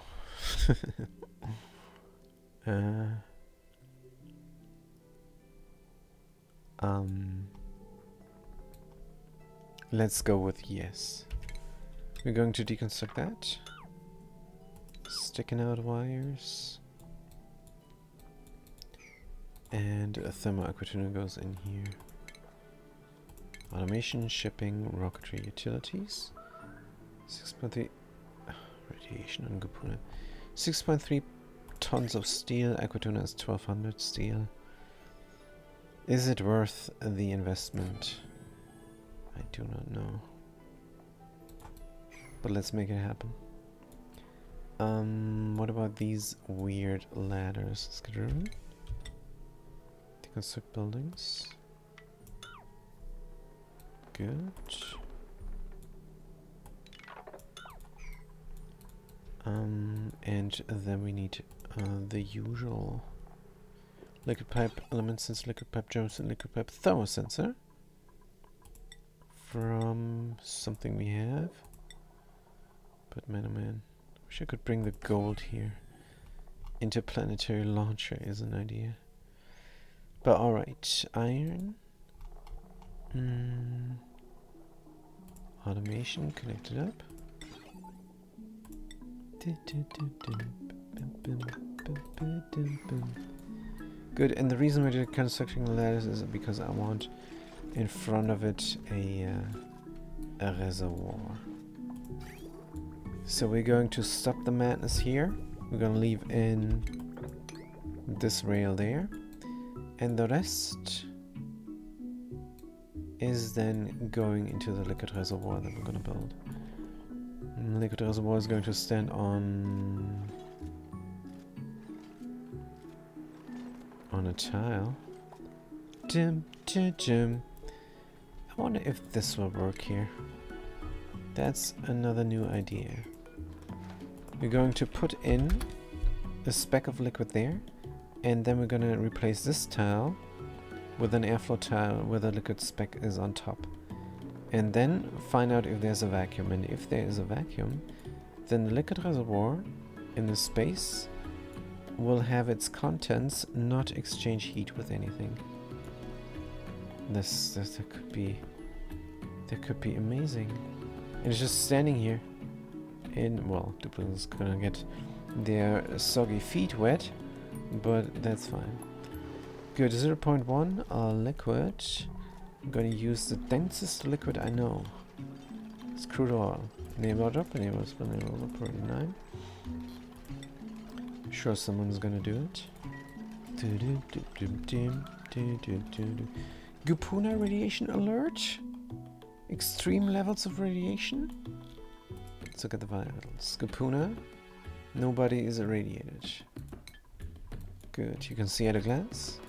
Let's go with yes. We're going to deconstruct that. Sticking out wires. And a thermal aqua tuna goes in here. Automation, shipping, rocketry, utilities. 6.3 radiation on Gupuna. 6.3 tons of steel. Aqua tuna is 1200 steel. Is it worth the investment? I do not know. But let's make it happen. What about these weird ladders? Let's get rid of them. Deconstruct buildings. Good. And then we need the usual liquid pipe element sensor, liquid pipe germs, and liquid pipe thermosensor from something we have. But man, oh man, wish I could bring the gold here. Interplanetary launcher is an idea. But alright, iron. Automation connected up. Good, and the reason we're constructing the ladders is because I want in front of it a reservoir. So we're going to stop the madness here. We're going to leave in this rail there. And the rest is then going into the liquid reservoir that we're going to build. And the liquid reservoir is going to stand on a tile. I wonder if this will work here. That's another new idea. We're going to put in a speck of liquid there, and then we're going to replace this tile with an airflow tile where the liquid speck is on top. And then find out if there's a vacuum. And if there is a vacuum, then the liquid reservoir in the space will have its contents not exchange heat with anything. This could be amazing. And it's just standing here. And well, duplicates gonna get their soggy feet wet, but that's fine. Good, 0.1 liquid. I'm gonna use the densest liquid I know. It's crude oil. Enable drop, enable spin, enable 49. Sure someone's gonna do it. Gupuna radiation alert? Extreme levels of radiation? Let's look at the vitals. Gupuna, nobody is irradiated. Good, you can see at a glance.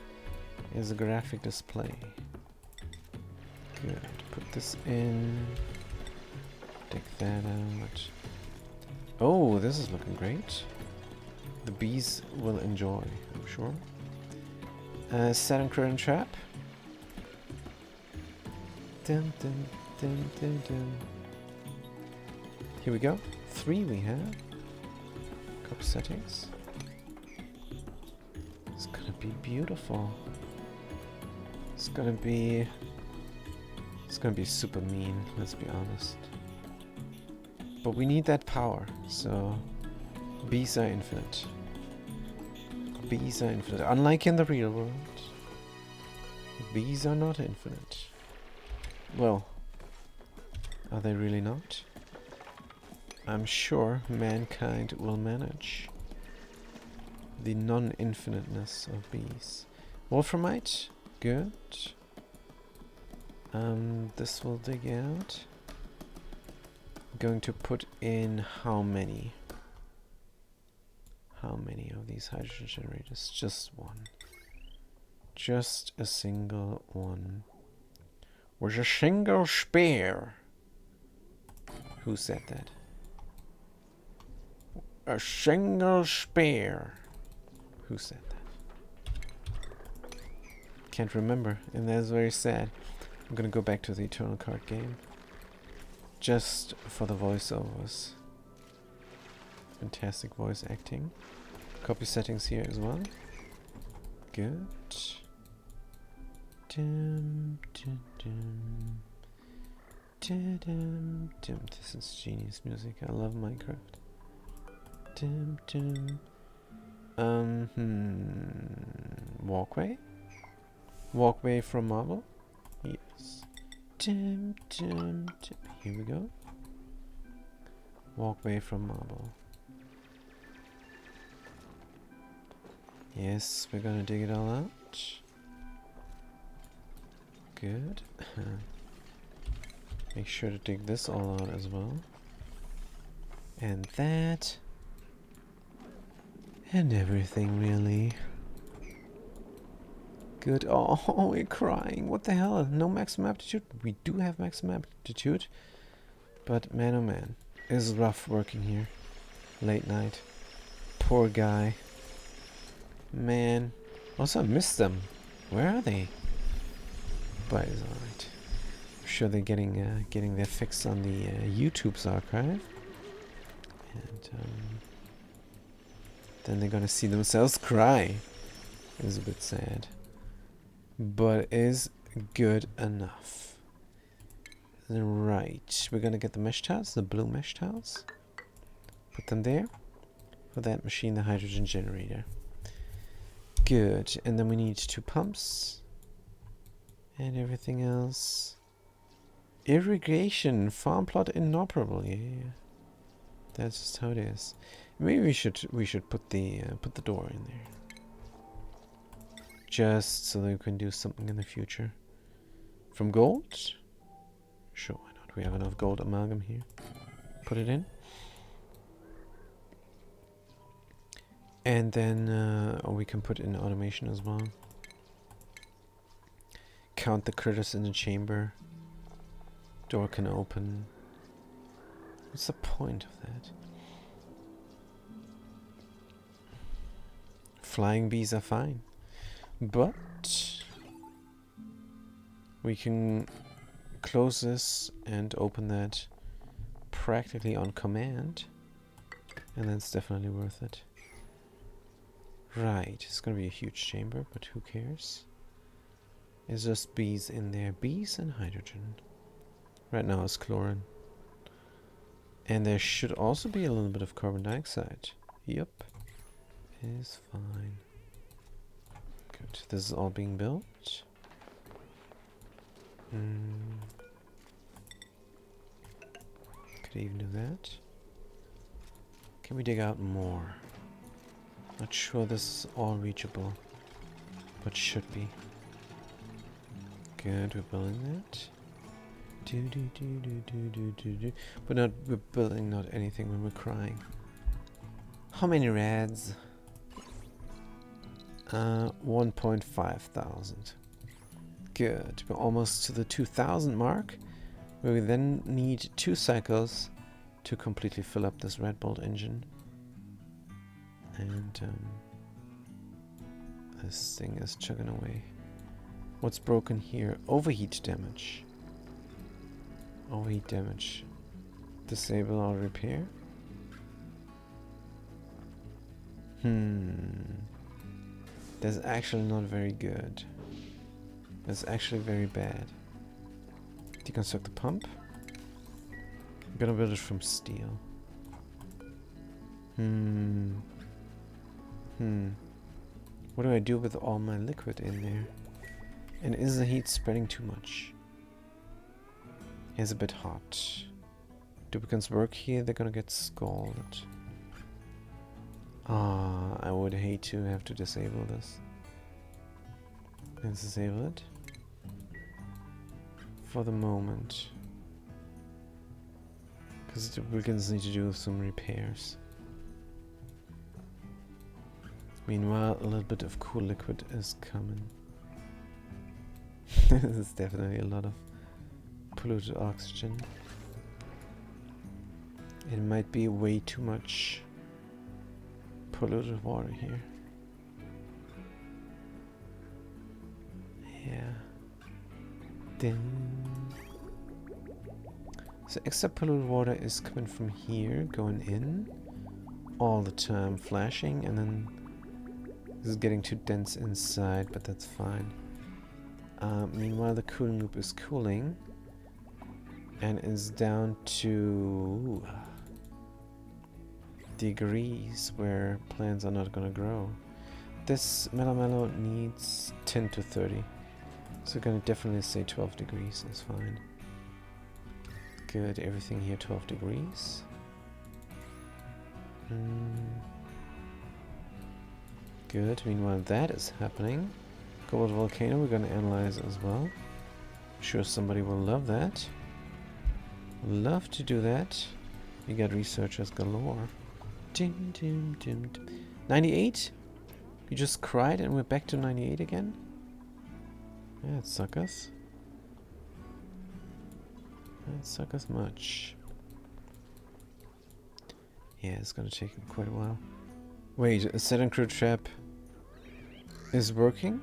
Here's a graphic display. Good, put this in. Take that out. Oh, this is looking great. The bees will enjoy, I'm sure. Set and current trap. Dun, dun, dun, dun, dun. Here we go. 3 we have. Copy settings. It's gonna be beautiful. It's gonna be super mean, let's be honest. But we need that power, so bees are infinite. Bees are infinite. Unlike in the real world, bees are not infinite. Well, are they really not? I'm sure mankind will manage the non-infiniteness of bees. Wolframite, good. This will dig out. Going to put in how many? How many of these hydrogen generators? Just one. Just a single one. With a single spear. Who said that? A single spear. Who said that? Can't remember, and that's very sad. I'm gonna go back to the Eternal card game. Just for the voiceovers. Fantastic voice acting. Copy settings here as well. Good. Dum, dum, dum. Dum, dum, dum. This is genius music. I love Minecraft. Dum, dum. Walkway? Walkway from marble? Yes. Dum, dum, dum. Here we go. Walkway from marble. Yes, we're gonna dig it all out. Good. Make sure to dig this all out as well. And that. And everything, really. Good. Oh, we're crying. What the hell? No maximum aptitude? We do have maximum aptitude. But man, oh man. It's rough working here. Late night. Poor guy. Man. Also, I missed them. Where are they? But it's alright. I'm sure they're getting their fix on the YouTube's archive. And then they're gonna see themselves cry. It's a bit sad. But it is good enough. Right. We're gonna get the mesh tiles, the blue mesh tiles. Put them there. For that machine, the hydrogen generator. Good. And then we need 2 pumps. And everything else. Irrigation. Farm plot inoperable. Yeah. That's just how it is. Maybe we should put the door in there. Just so that we can do something in the future. From gold? Sure, why not? We have enough gold amalgam here. Put it in. And then we can put in automation as well. Count the critters in the chamber. Door can open. What's the point of that? Flying bees are fine. But we can close this and open that practically on command. And that's definitely worth it. Right, it's gonna be a huge chamber, but who cares? It's just bees in there. Bees and hydrogen. Right now it's chlorine. And there should also be a little bit of carbon dioxide. Yep. Is fine. Good. This is all being built. Could even do that. Can we dig out more? Not sure this is all reachable, but should be. Good, we're building that. We're building not anything when we're crying. How many rads? 1.5 thousand. Good, we're almost to the 2,000 mark, where we then need 2 cycles to completely fill up this Red Bolt engine. And This thing is chugging away. What's broken here? Overheat damage. Overheat damage. Disable or repair? That's actually not very good. That's actually very bad. Deconstruct the pump. I'm gonna build it from steel. What do I do with all my liquid in there? And is the heat spreading too much? It's a bit hot. Duplicants work here, they're gonna get scalded. Ah, I would hate to have to disable this. Let's disable it. For the moment. Because the duplicants need to do some repairs. Meanwhile, a little bit of cool liquid is coming. This is definitely a lot of polluted oxygen. It might be way too much polluted water here. Yeah. So extra polluted water is coming from here, going in all the time, flashing, and then this is getting too dense inside, but that's fine. Meanwhile, the cooling loop is cooling and is down to degrees where plants are not gonna grow. This mellow needs 10 to 30. So we're gonna definitely say 12 degrees is fine. Good, everything here 12 degrees. Good, meanwhile that is happening. Cobalt volcano we're gonna analyze as well. I'm sure somebody will love that. Love to do that. We got researchers galore. 98? You just cried and we're back to 98 again? Yeah, it suckers. That suckers much. Yeah, it's gonna take quite a while. Wait, a Saturn crew trap is working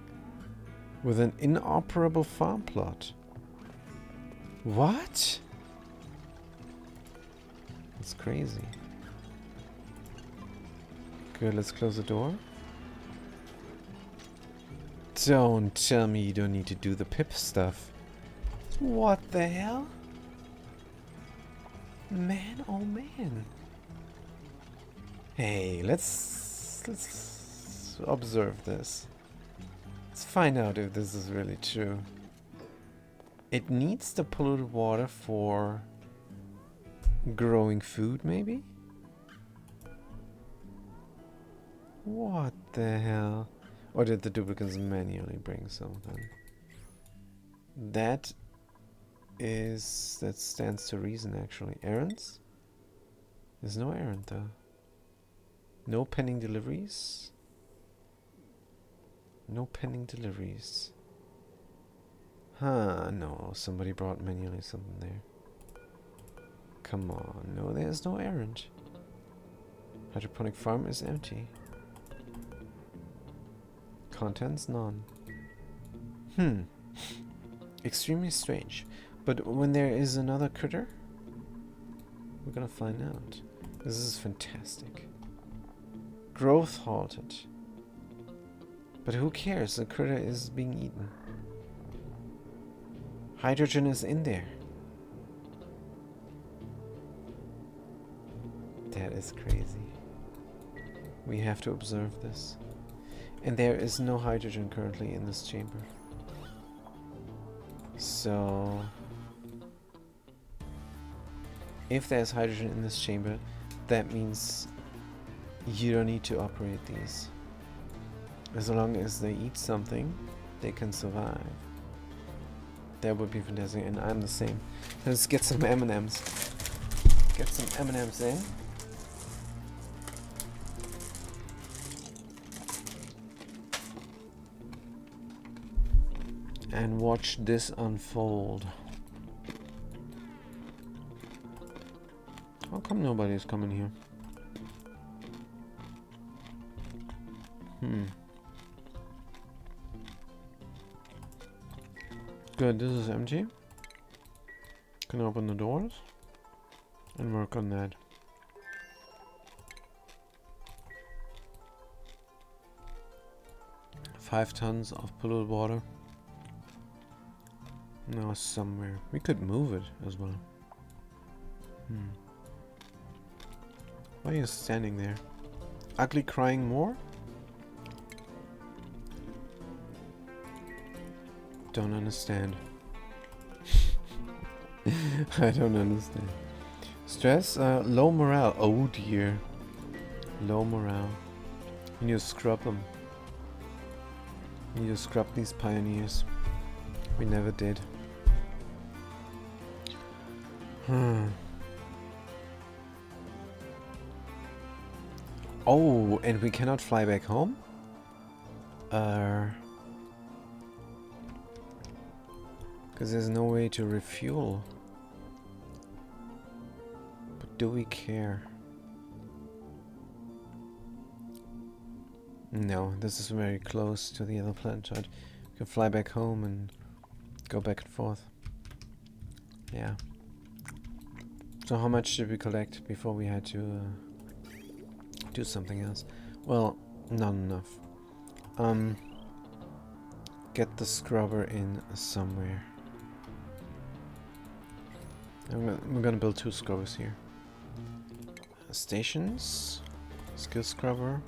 with an inoperable farm plot. What? That's crazy. Good, let's close the door. Don't tell me you don't need to do the pip stuff. What the hell? Man, oh man. Hey, let's observe this. Let's find out if this is really true. It needs the polluted water for growing food, maybe? What the hell? Or did the duplicants manually bring something? That stands to reason, actually. Errands? There's no errand, though. No pending deliveries? No pending deliveries. Huh, no, somebody brought manually something there. Come on, no, there's no errand. Hydroponic farm is empty. Contents, none. Extremely strange. But when there is another critter, we're gonna find out. This is fantastic. Growth halted. But who cares? The critter is being eaten. Hydrogen is in there. That is crazy. We have to observe this. And there is no hydrogen currently in this chamber. So if there's hydrogen in this chamber, that means you don't need to operate these. As long as they eat something, they can survive. That would be fantastic, and I'm the same. Let's get some M&Ms. Get some M&Ms in. And watch this unfold. How come nobody's coming here? good. This is empty. Can open the doors and work on that. Five tons of polluted water. Now somewhere. We could move it as well. Why are you standing there? Ugly crying more? Don't understand. I don't understand. Stress, low morale. Oh dear. Low morale. You need to scrub them. You need to scrub these pioneers. We never did. Oh, and we cannot fly back home? Because there's no way to refuel. But do we care? No, this is very close to the other planet. Right? We can fly back home and go back and forth. Yeah. So how much did we collect before we had to do something else? Well, not enough. Get the scrubber in somewhere. We're gonna build 2 scrubbers here. Stations, skill scrubber,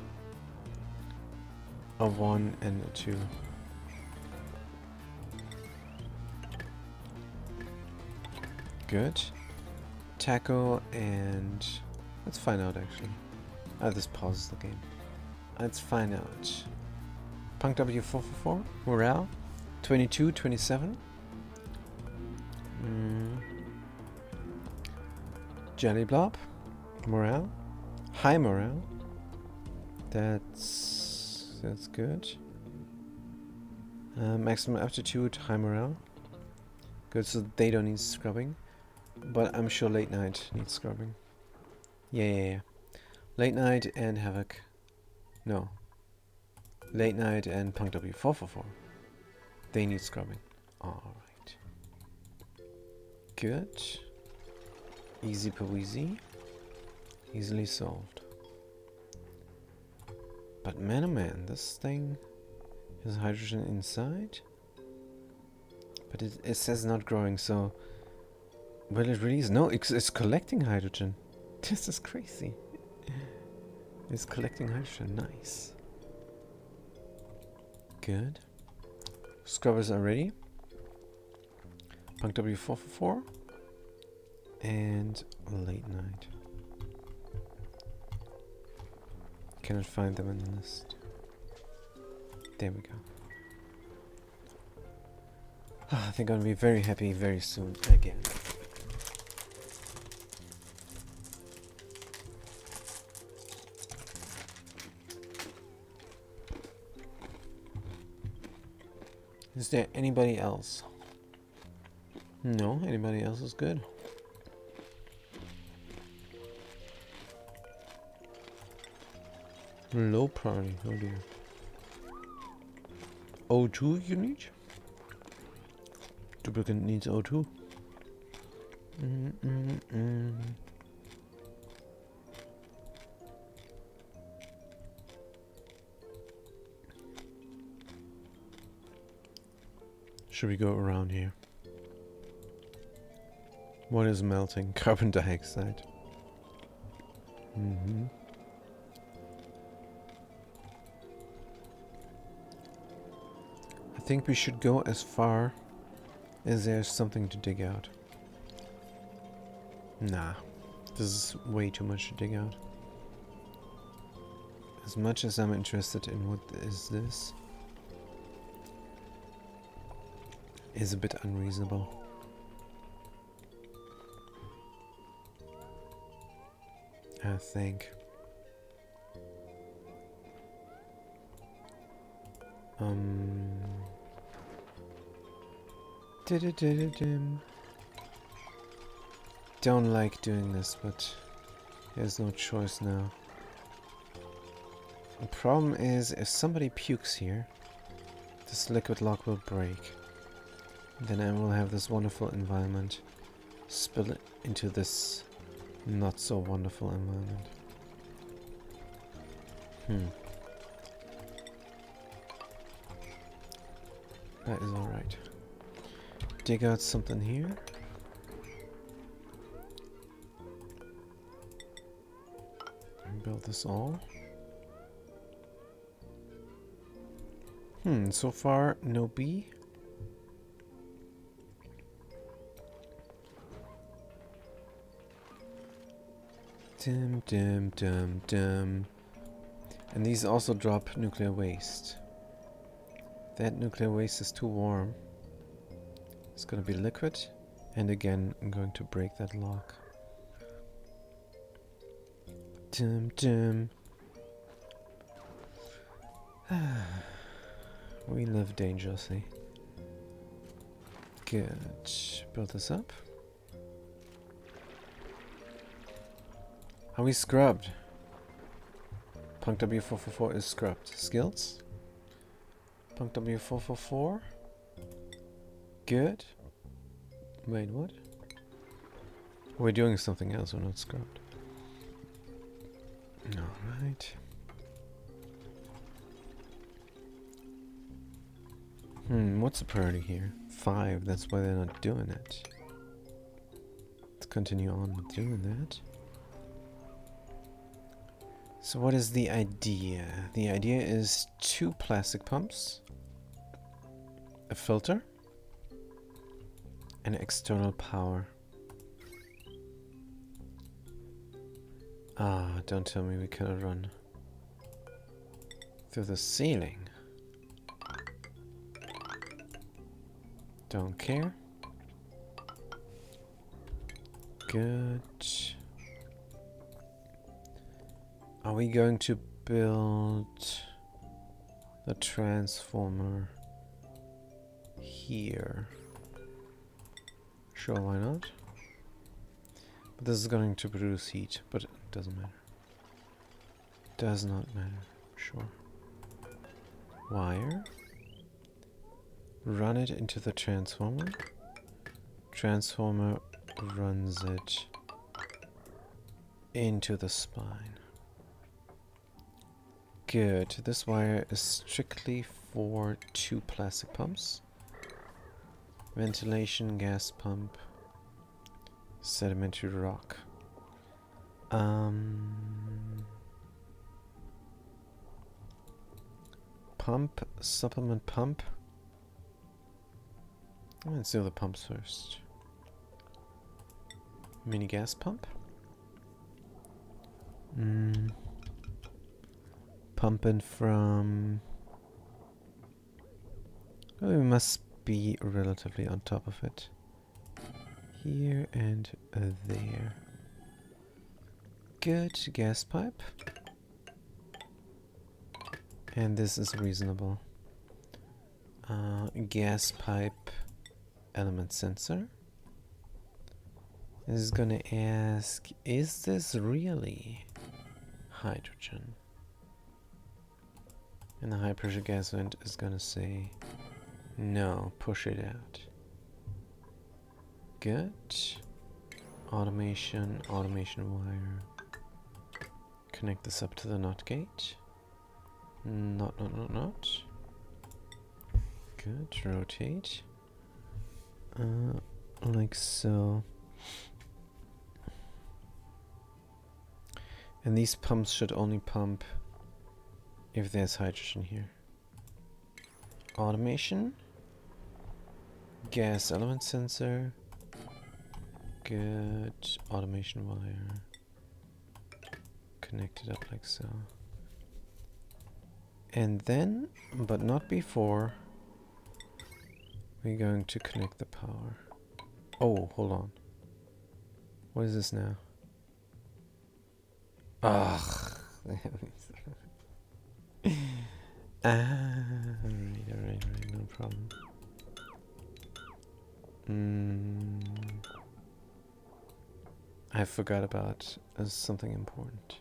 a 1 and a 2. Good. Tackle and let's find out actually. This pauses the game. Let's find out. Punk W444, morale, 22, 27. Jelly Blob, morale, high morale. That's good. Maximum aptitude, high morale. Good, so they don't need scrubbing. But I'm sure Late Night needs scrubbing. Yeah. Late Night and Havoc. No. Late Night and Punk W444. They need scrubbing. Alright. Good. Easy peasy. Easily solved. But man oh man, this thing has hydrogen inside. But it says not growing, so... Well, it really is. No, it's collecting hydrogen. This is crazy. It's collecting hydrogen. Nice. Good. Scrubbers are ready. Punk W444. And Late Night. Cannot find them in the list. There we go. I think I'm gonna be very happy very soon again. Is there anybody else? No, anybody else is good. Low priority, oh dear. O2 you need? Duplicate needs O2. Should we go around here? What is melting? Carbon dioxide. I think we should go as far as there's something to dig out. Nah, this is way too much to dig out. As much as I'm interested in what is this, is a bit unreasonable. I think. Don't like doing this, but there's no choice now. The problem is, if somebody pukes here, this liquid lock will break. Then I will have this wonderful environment spill it into this not so wonderful environment. That is alright. Dig out something here. And build this all. So far no bee. Dum dum dum dum. And these also drop nuclear waste. That nuclear waste is too warm. It's gonna be liquid. And again, I'm going to break that lock. Dum dum. We live dangerously. Good. Build this up. Are we scrubbed? Punk W444 is scrubbed. Skills? Punk W444. Good. Wait, what? We're doing something else, we're not scrubbed. Alright. What's the priority here? 5, that's why they're not doing it. Let's continue on with doing that. So what is the idea? The idea is 2 plastic pumps, a filter, and external power. Ah, don't tell me we cannot run through the ceiling. Don't care. Good. Are we going to build the transformer here? Sure, why not? But this is going to produce heat, but it doesn't matter. Does not matter. Sure. Wire. Run it into the transformer. Transformer runs it into the spine. Good. This wire is strictly for 2 plastic pumps. Ventilation, gas pump, sedimentary rock. Pump, supplement pump. Let's do the pumps first. Mini gas pump. Pumping from... Oh, we must be relatively on top of it. Here and there. Good gas pipe. And this is reasonable. Gas pipe element sensor. This is gonna ask, is this really hydrogen? And the high pressure gas vent is gonna say, no, push it out. Good. Automation wire. Connect this up to the NOT gate. Not. Good, rotate. Like so. And these pumps should only pump if there's hydrogen here. Automation. Gas element sensor. Good. Automation wire. Connect it up like so. And then, but not before, we're going to connect the power. Oh, hold on. What is this now? Ugh. Alright, no problem. I forgot about something important.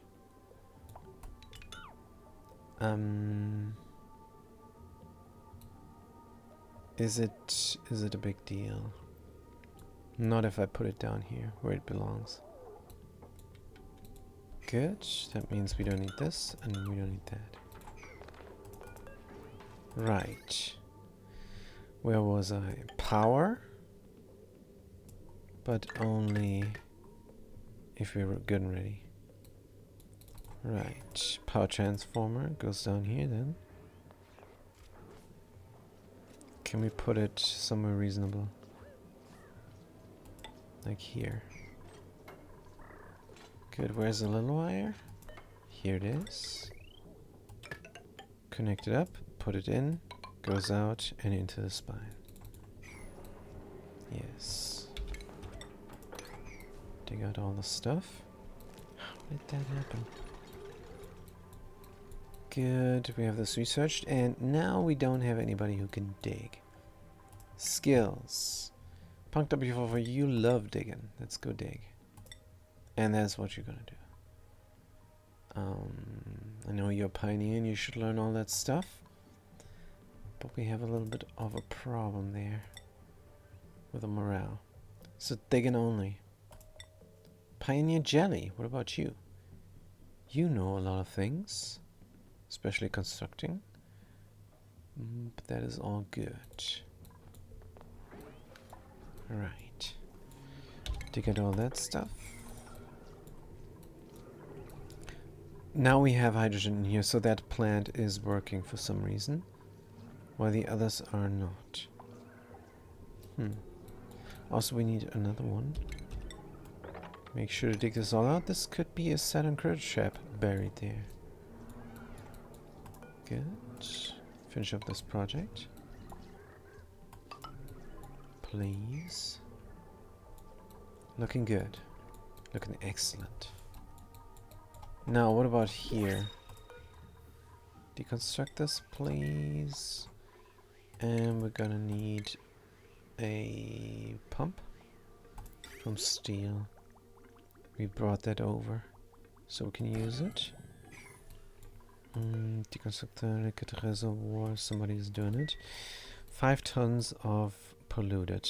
Is it a big deal? Not if I put it down here where it belongs. Good. That means we don't need this and we don't need that. Right. Where was I? Power? But only if we were good and ready. Right. Power transformer goes down here then. Can we put it somewhere reasonable? Like here. Good. Where's the little wire? Here it is. Connect it up. Put it in. Goes out and into the spine. Yes. Dig out all the stuff. How did that happen? Good. We have this researched. And now we don't have anybody who can dig. Skills. Punk W44, you love digging. Let's go dig. And that's what you're gonna do. I know you're a pioneer and you should learn all that stuff. But we have a little bit of a problem there. With the morale. So digging only. Pioneer Jelly, what about you? You know a lot of things. Especially constructing. But that is all good. Right. Dig out all that stuff. Now we have hydrogen in here, so that plant is working for some reason. While the others are not. Also we need another one. Make sure to dig this all out. This could be a Saturn credit trap buried there. Good. Finish up this project. Please. Looking good. Looking excellent. Now, what about here? Deconstruct this, please. And we're gonna need a pump from steel. We brought that over, so we can use it. Deconstruct the liquid reservoir. Somebody's doing it. 5 tons of polluted.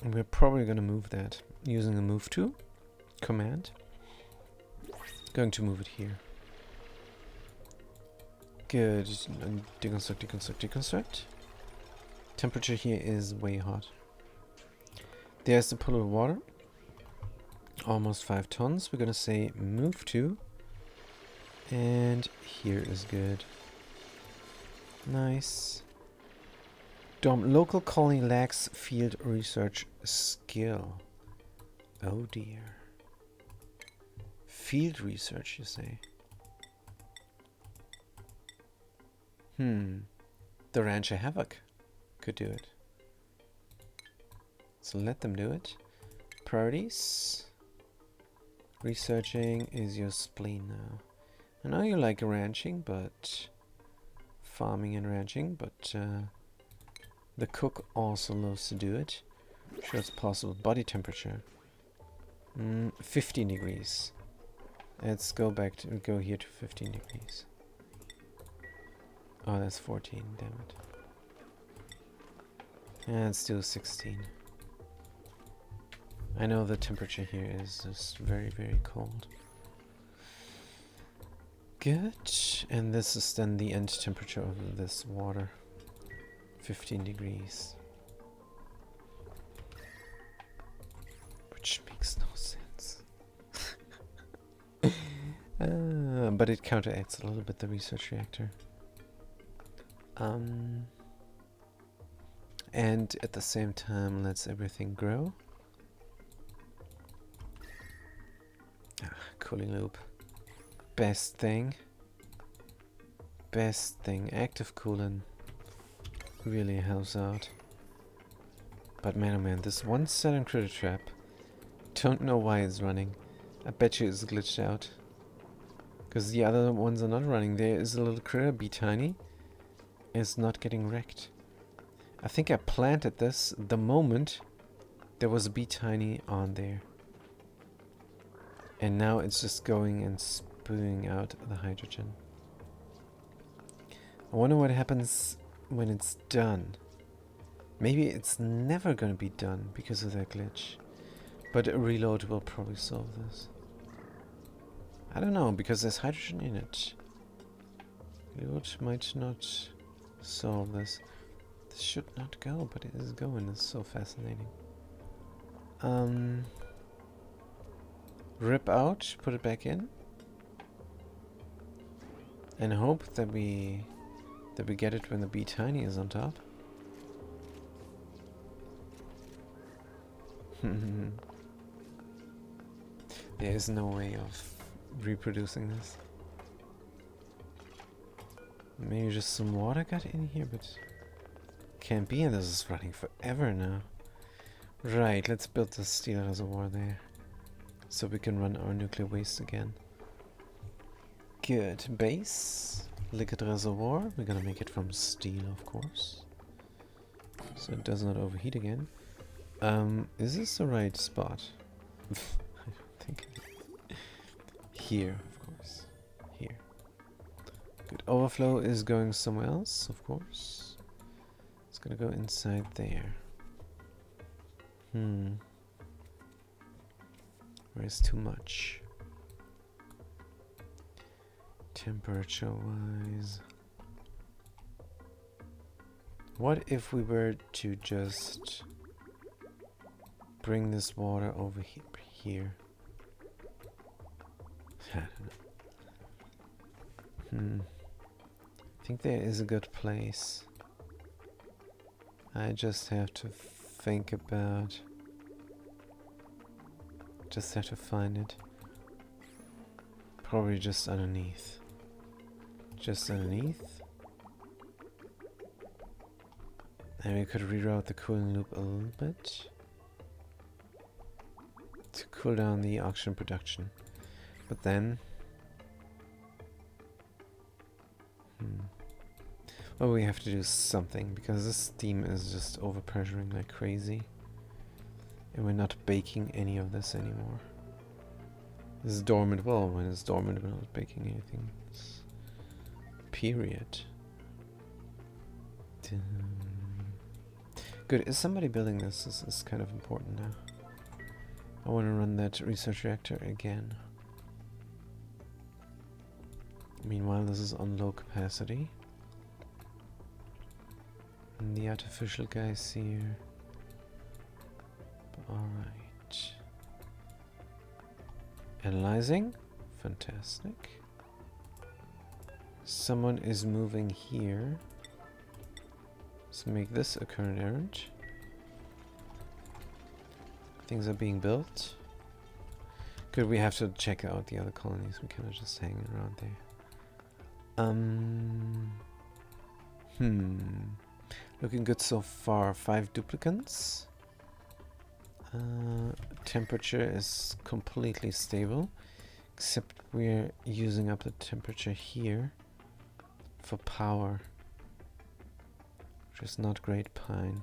And we're probably going to move that using a move to command. Going to move it here. Good. And deconstruct, deconstruct, deconstruct. Temperature here is way hot. There's the polluted water. Almost 5 tons. We're going to say move to. And here is good. Nice. Local colony lacks field research skill. Oh dear. Field research, you say? The Rancher Havoc could do it. So let them do it. Priorities. Researching is your spleen now. I know you like ranching, but... farming and ranching, but the cook also loves to do it. Sure, it's possible. Body temperature. 15 degrees. Let's go back to go here to 15 degrees. Oh, that's 14. Damn it. And let's do 16. I know the temperature here is just very, very cold. Good. And this is then the end temperature of this water. 15 degrees. Which makes no sense. But it counteracts a little bit the research reactor. And at the same time lets everything grow. Cooling loop. Best thing. Best thing. Active coolant really helps out. But man oh man, this one Saturn critter trap. Don't know why it's running. I bet you it's glitched out. Because the other ones are not running. There is a little critter, be tiny. It's not getting wrecked. I think I planted this the moment there was a be tiny on there. And now it's just going and spewing out the hydrogen. I I wonder what happens when it's done. Maybe it's never gonna be done because of that glitch. But a reload will probably solve this. I don't know, because there's hydrogen in it. Reload might not solve this. This should not go, but it is going. It's so fascinating. Rip out, put it back in. And hope that we get it when the B tiny is on top. There is no way of reproducing this. Maybe just some water got in here, but can't be, and this is running forever now. Right, let's build the steel reservoir there, so we can run our nuclear waste again. Good. Base, liquid reservoir. We're gonna make it from steel, of course, so it does not overheat again. Is this the right spot? I don't think it is. Here, of course. Here. Good. Overflow is going somewhere else, of course. It's gonna go inside there. Where's too much? Temperature wise. What if we were to just bring this water over here? I don't know. I think there is a good place. I just have to think about... Just have to find it. Probably just underneath. Just underneath. And we could reroute the cooling loop a little bit to cool down the oxygen production. But then... well, we have to do something, because this steam is just overpressuring like crazy. And we're not baking any of this anymore. This is dormant. Well, when it's dormant, we're not baking anything. Period. Good. Is somebody building this? This is kind of important now. I want to run that research reactor again. Meanwhile, this is on low capacity. And the artificial guys here. Alright. Analyzing. Fantastic. Someone is moving here. Let's make this a current errand. Things are being built. Good, we have to check out the other colonies. We cannot just hang around there. Looking good so far. 5 duplicants. Temperature is completely stable, except we're using up the temperature here for power, which is not great. Pine.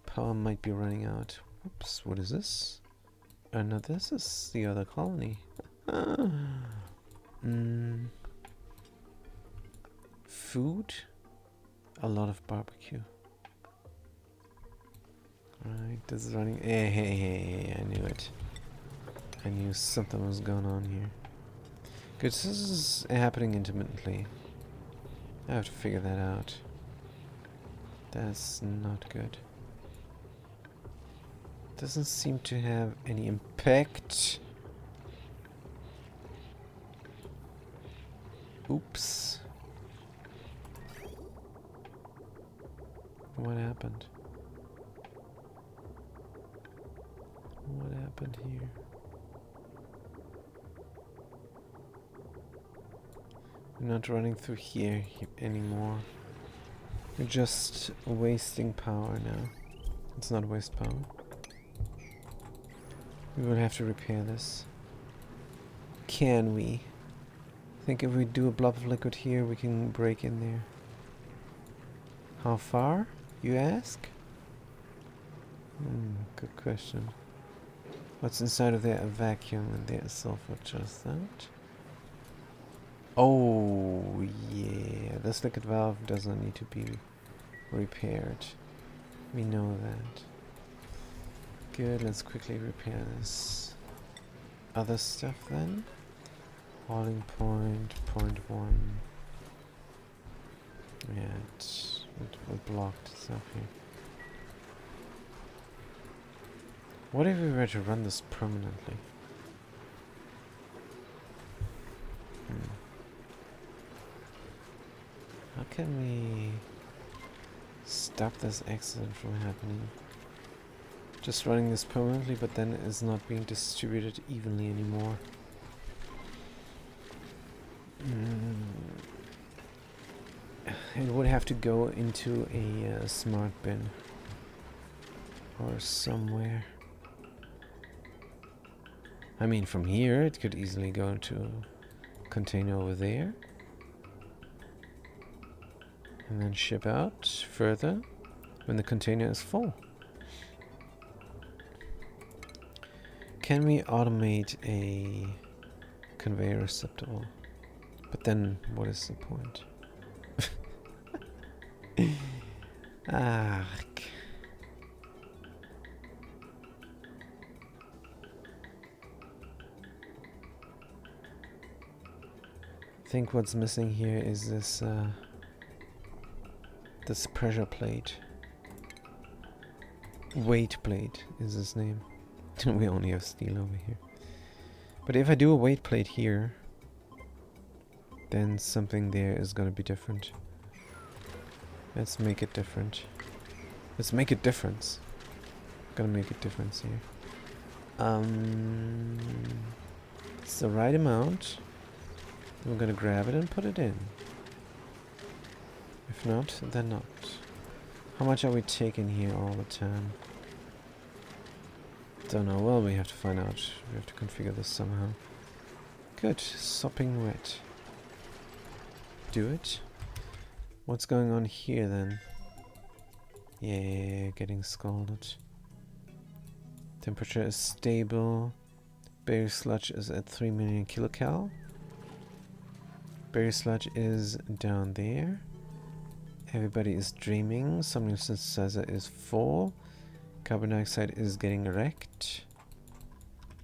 Power might be running out. Oops, what is this? No, this is the other colony. Food? A lot of barbecue. Right, this is running. Hey, I knew it. I knew something was going on here. Good, this is happening intermittently. I have to figure that out. That's not good. Doesn't seem to have any impact. Oops. What happened? What happened here? We're not running through here anymore. We're just wasting power now. It's not waste power. We will have to repair this. Can we? I think if we do a blob of liquid here, we can break in there. How far, you ask? Good question. What's inside of there? A vacuum, and there is sulfur, just that. Oh, yeah. This liquid valve doesn't need to be repaired. We know that. Good, let's quickly repair this other stuff then. Hauling point, point 1. Yeah, it blocked itself here. What if we were to run this permanently? How can we stop this accident from happening? Just running this permanently, but then it's not being distributed evenly anymore. It would have to go into a smart bin or somewhere. I mean, from here it could easily go into a container over there and then ship out further when the container is full. Can we automate a conveyor receptacle? But then what is the point? Ah. I think what's missing here is this this pressure plate. Weight plate is his name. We only have steel over here. But if I do a weight plate here, then something there is gonna be different. Let's make it different. Let's make a difference. Gonna make a difference here. It's the right amount. We're gonna grab it and put it in. If not, then not. How much are we taking here all the time? Don't know. Well, we have to find out. We have to configure this somehow. Good. Sopping wet. Do it. What's going on here then? Yeah, getting scalded. Temperature is stable. Berry sludge is at 3 million kilocal. Berry sludge is down there. Everybody is dreaming. Something synthesizer is full. Carbon dioxide is getting wrecked.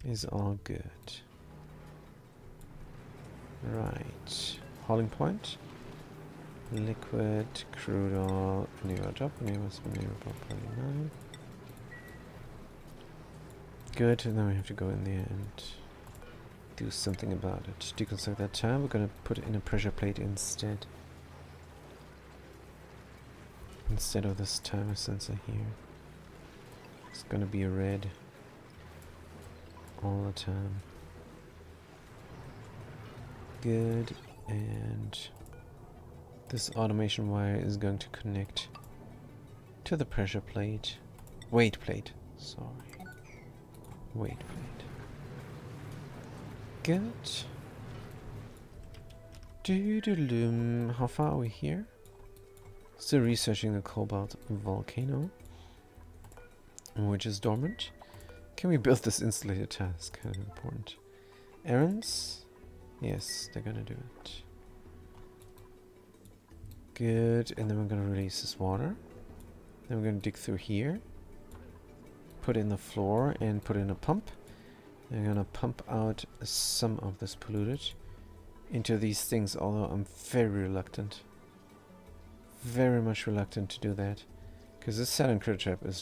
Is all good. Right. Hauling point. Liquid, crude oil, vanilla drop, vanilla drop, 49. Good, and then we have to go in there and do something about it. To deconstruct that tire, we're gonna put it in a pressure plate instead. Instead of this timer sensor here. It's gonna be a red all the time. Good, and this automation wire is going to connect to the pressure plate. Weight plate, sorry. Weight plate. Good. Doo-doo-doo. How far are we here? Still researching the cobalt volcano, which is dormant. Can we build this insulator task? Kind of important. Errands? Yes, they're gonna do it. Good, and then we're gonna release this water. Then we're gonna dig through here, put in the floor, and put in a pump. And we're gonna pump out some of this polluted into these things, although I'm very reluctant. Very much reluctant to do that. Because this Saturn critter trap is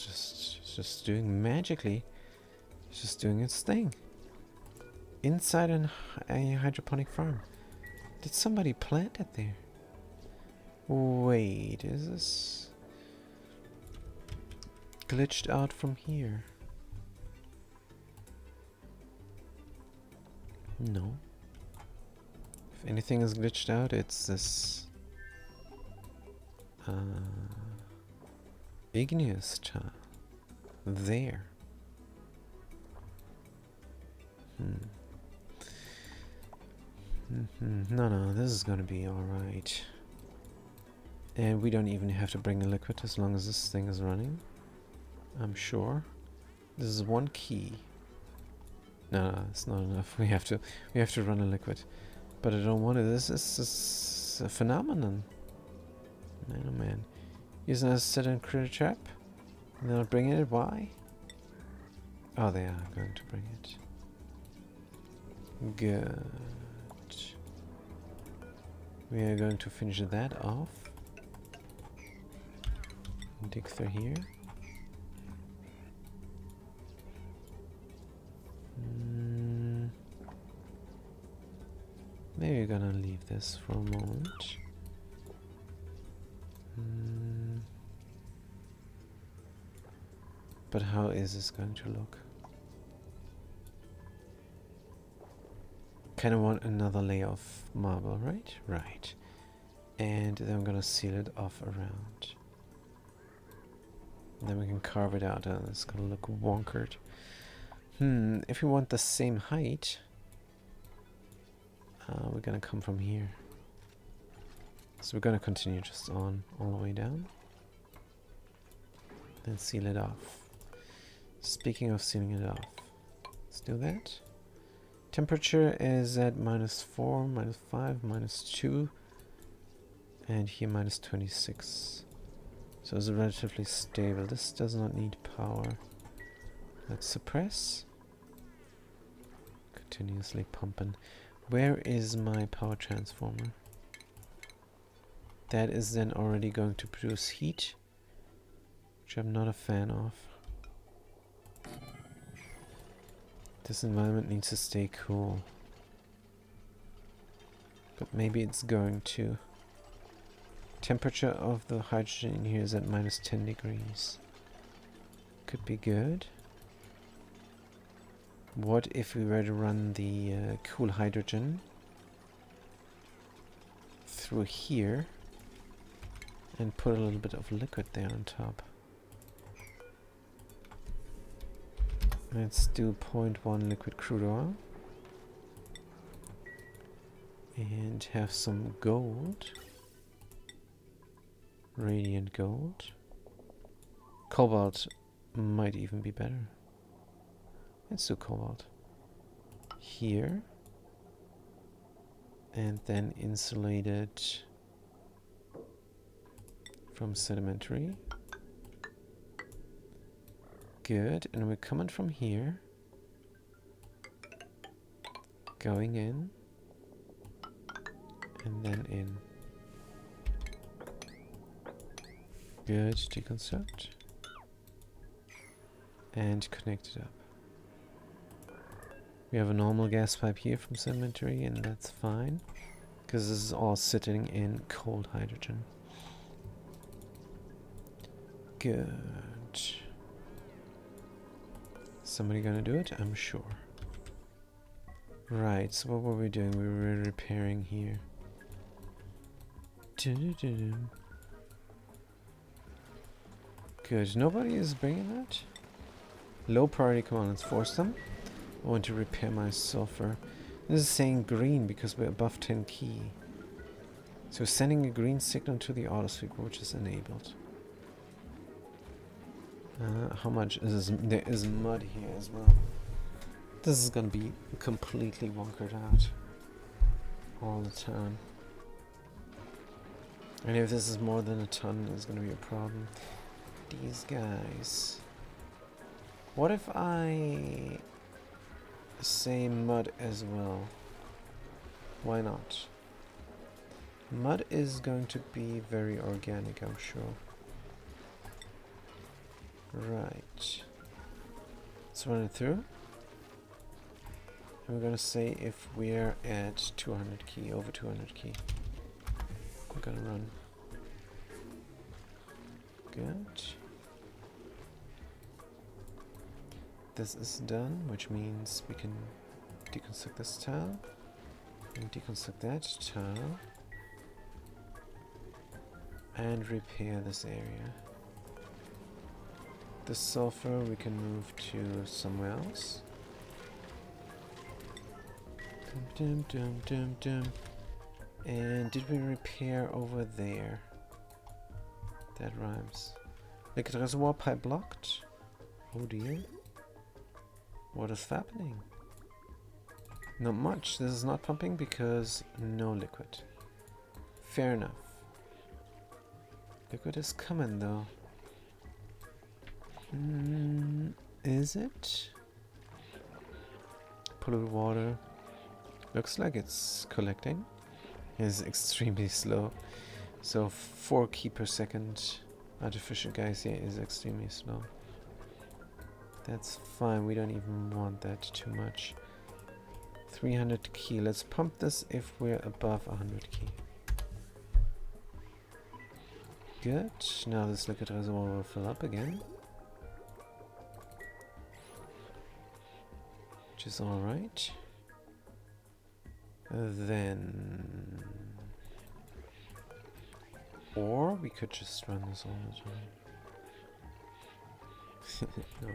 just doing magically. It's just doing its thing. Inside a hydroponic farm. Did somebody plant it there? Wait, is this glitched out from here? No. If anything is glitched out, it's this igneous tile. There. No, this is gonna be alright. And we don't even have to bring a liquid as long as this thing is running. I'm sure. This is one key. No, it's not enough. We have to run a liquid. But I don't want it. This is a phenomenon. Man, oh man. Using a set and critter trap? And they're not bringing it? Why? Oh, they are going to bring it. Good. We are going to finish that off. Dig through here. Maybe we're gonna leave this for a moment. But how is this going to look? Kind of want another layer of marble, right? Right. And then I'm gonna seal it off around. And then we can carve it out and it's gonna look wonkered. If we want the same height, we're gonna come from here. So we're gonna continue just on all the way down. Then seal it off. Speaking of sealing it off, let's do that. Temperature is at -4, -5, -2, and here -26. So it's relatively stable. This does not need power. Let's suppress. Continuously pumping. Where is my power transformer? That is then already going to produce heat, which I'm not a fan of. This environment needs to stay cool. But maybe it's going to. Temperature of the hydrogen in here is at -10 degrees. Could be good. What if we were to run the cool hydrogen through here and put a little bit of liquid there on top? Let's do 0.1 liquid crude oil and have some gold, radiant gold. Cobalt might even be better. Let's do cobalt here and then insulate it from sedimentary. Good, and we're coming from here, going in, and then in. Good, deconstruct, and connect it up. We have a normal gas pipe here from sedimentary, and that's fine, because this is all sitting in cold hydrogen. Good. Somebody gonna do it? I'm sure. Right, so what were we doing? We were repairing here. Good, nobody is bringing that? Low priority, come on, let's force them. I want to repair my sulfur. This is saying green because we're above 10 key. So sending a green signal to the autosweep, which is enabled. How much is this? There is mud here as well. This is gonna be completely wonkered out all the time. And if this is more than a ton, it's gonna be a problem. These guys. What if I say mud as well? Why not? Mud is going to be very organic, I'm sure. Right. Let's run it through. And we're gonna say if we're at 200 key, over 200 key. We're gonna run. Good. This is done, which means we can deconstruct this tile and deconstruct that tile and repair this area. The sulfur we can move to somewhere else. Dum, dum, dum, dum. And did we repair over there? That rhymes. Liquid reservoir pipe blocked. Oh dear. What is happening? Not much. This is not pumping because no liquid. Fair enough. Liquid is coming though. Is it? Polluted water. Looks like it's collecting. It's extremely slow. So 4 key per second. Artificial geyser is extremely slow. That's fine. We don't even want that too much. 300 key. Let's pump this if we're above 100 key. Good. Now this liquid reservoir will fill up again. Which is alright. Then... Or we could just run this all the time. No.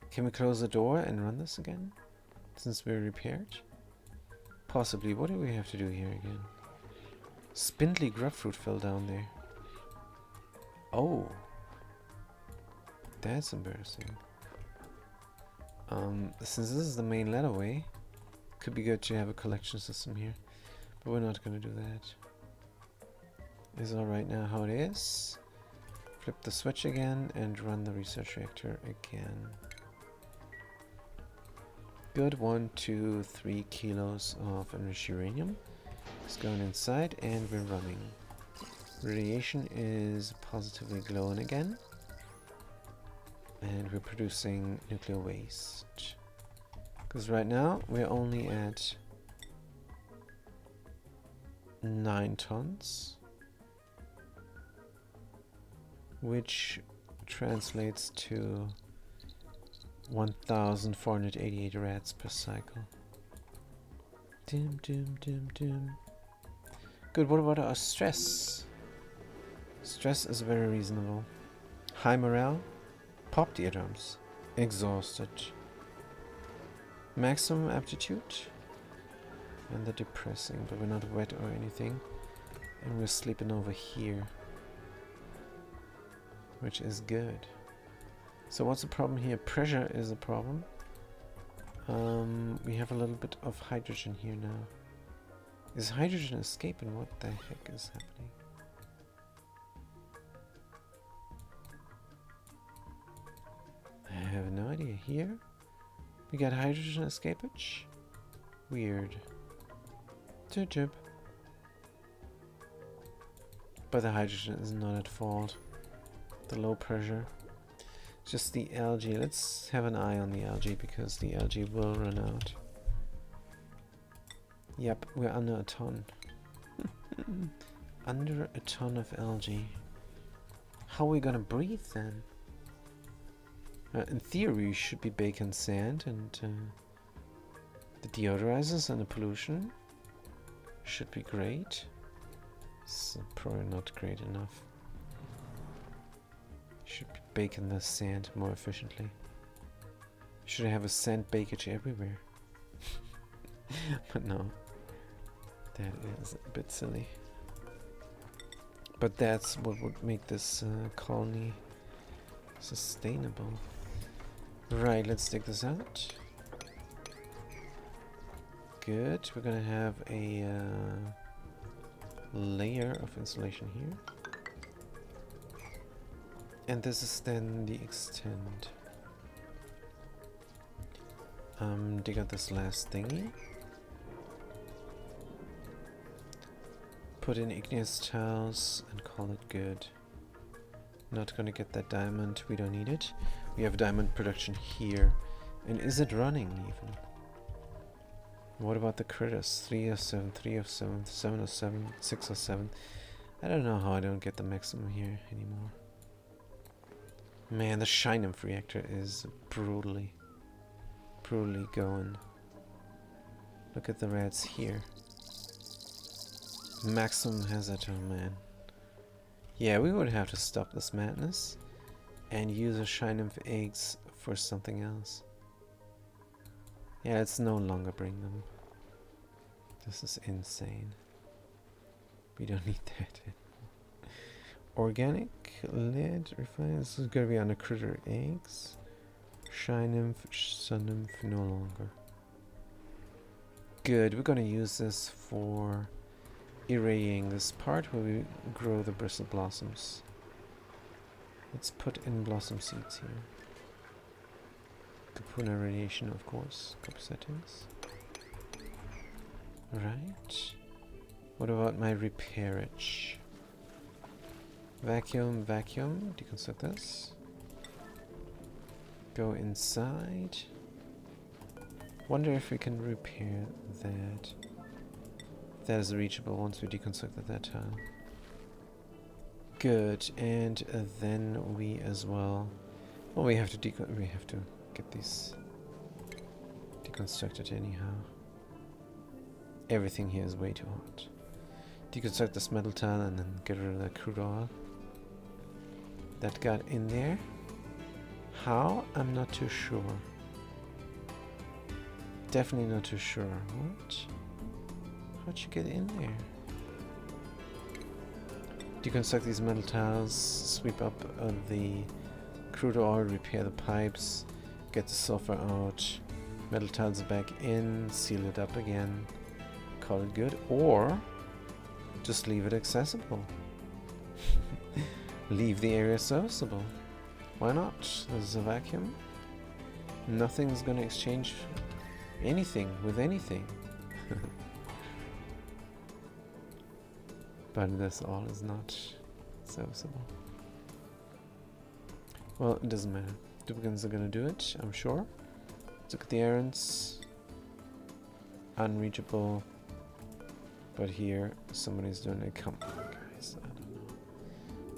Can we close the door and run this again? Since we're repaired? Possibly. What do we have to do here again? Spindly grubfruit fell down there. Oh. That's embarrassing. Since this is the main ladderway, could be good to have a collection system here. But we're not going to do that. It's alright now how it is. Flip the switch again and run the research reactor again. Good. 1, 2, 3 kilos of enriched uranium. It's going inside and we're running. Radiation is positively glowing again. And we're producing nuclear waste. Because right now we're only at 9 tons. Which translates to 1,488 rats per cycle. Dim, dim, dim, dim. Good, what about our stress? Stress is very reasonable. High morale. Popped eardrums. Exhausted. Maximum aptitude. And the depressing, but we're not wet or anything. And we're sleeping over here. Which is good. So what's the problem here? Pressure is a problem. We have a little bit of hydrogen here now. Is hydrogen escaping? What the heck is happening? I have no idea. Here? We got hydrogen escapage? Weird. Chip chip. But the hydrogen is not at fault. The low pressure. Just the algae. Let's have an eye on the algae because the algae will run out. Yep, we're under a ton. Under a ton of algae. How are we gonna breathe then? In theory, we should be baking sand and the deodorizers and the pollution should be great. It's probably not great enough. Should be baking the sand more efficiently. Should I have a sand bakage everywhere? But no. That is a bit silly. But that's what would make this colony sustainable. Right, let's take this out. Good. We're gonna have a layer of insulation here. And this is then the extent. Dig out this last thingy. Put in igneous tiles and call it good. Not gonna get that diamond, we don't need it. We have diamond production here. And is it running even? What about the critters? 3 of 7, 3 of 7, 7 of 7, 6 of 7. I don't know how I don't get the maximum here anymore. Man, the Shine Nymph reactor is brutally going. Look at the rats here. Maximum hazard, oh man. Yeah, we would have to stop this madness and use the Shine Nymph eggs for something else. Yeah, let's no longer bring them. This is insane. We don't need that anymore. Organic lead refined. This is gonna be on the critter eggs. Shine nymph, sun nymph, no longer. Good, we're gonna use this for irradiating this part where we grow the bristle blossoms. Let's put in blossom seeds here. Kapuna radiation, of course. Cup settings. Right. What about my repairage? Vacuum, vacuum. Deconstruct this. Go inside. Wonder if we can repair that. That is reachable once we deconstructed that tile. Good, and then we as well. Well, we have to get these deconstructed anyhow. Everything here is way too hot. Deconstruct this metal tile and then get rid of that crude oil. That got in there. How? I'm not too sure. Definitely not too sure. What? How'd you get in there? Deconstruct these metal tiles, sweep up the crude oil, repair the pipes, get the sulfur out, metal tiles back in, seal it up again, call it good, or just leave it accessible. Leave the area serviceable. Why not? There's a vacuum. Nothing's gonna exchange anything with anything. But this all is not serviceable. Well, it doesn't matter. Duplicates are gonna do it, I'm sure. Let's look at the errands. Unreachable. But here, somebody's doing it. Come on, guys. I don't know.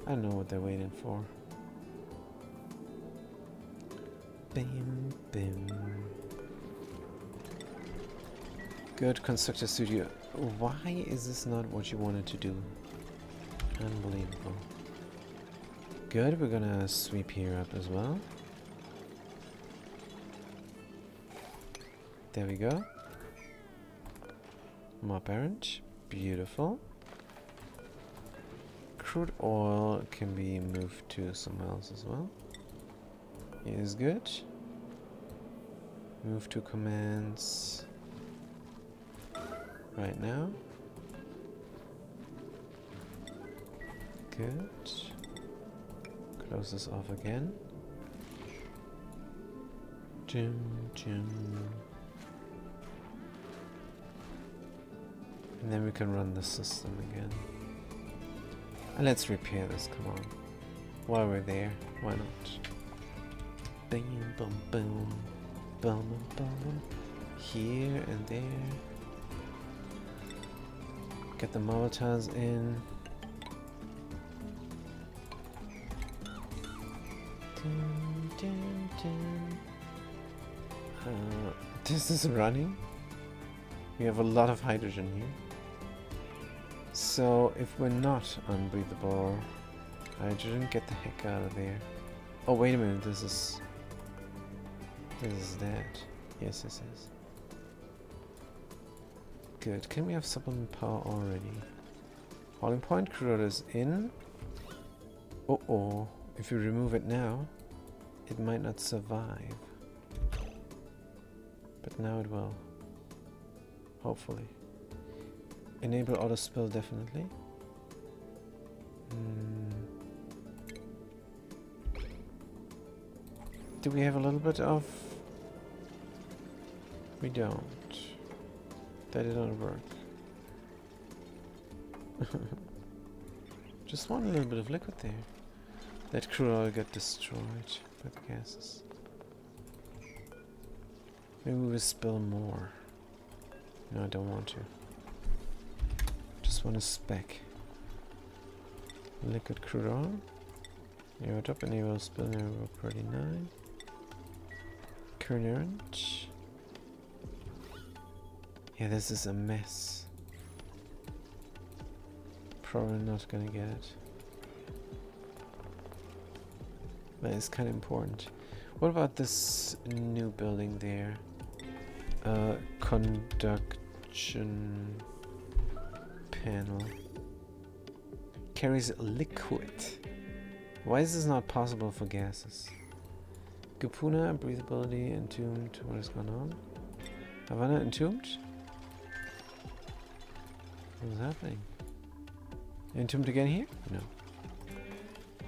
I don't know what they're waiting for. Bim, bim. Good, construct a studio. Why is this not what you wanted to do? Unbelievable. Good, we're gonna sweep here up as well. There we go. Mop errand. Beautiful. Crude oil can be moved to somewhere else as well. Is good. Move to commands right now. Good. Close this off again. Jim, Jim. And then we can run the system again. And let's repair this, come on. While we're there, why not? Bam, boom, boom. Boom, boom, boom. Here and there. Get the marble tiles in. Dun, dun, dun. This is running. We have a lot of hydrogen here. So if we're not unbreathable hydrogen, get the heck out of there. Oh wait a minute, this is that. Yes, this is. Good. Can we have supplement power already? Hauling point crude is in. Oh, if you remove it now, it might not survive. But now it will. Hopefully. Enable auto spill definitely. Do we have a little bit of... We don't. That didn't work. Just want a little bit of liquid there. That crude oil got destroyed by the gases. Maybe we will spill more. No, I don't want to. Just want to spec. Liquid crude oil. Air top enable spill enable 39. Current. Yeah, this is a mess. Probably not gonna get it. But it's kind of important. What about this new building there? Conduction panel. Carries liquid. Why is this not possible for gases? Gupuna, breathability, entombed. What is going on? Havana entombed? What's happening? Entombed again here? No.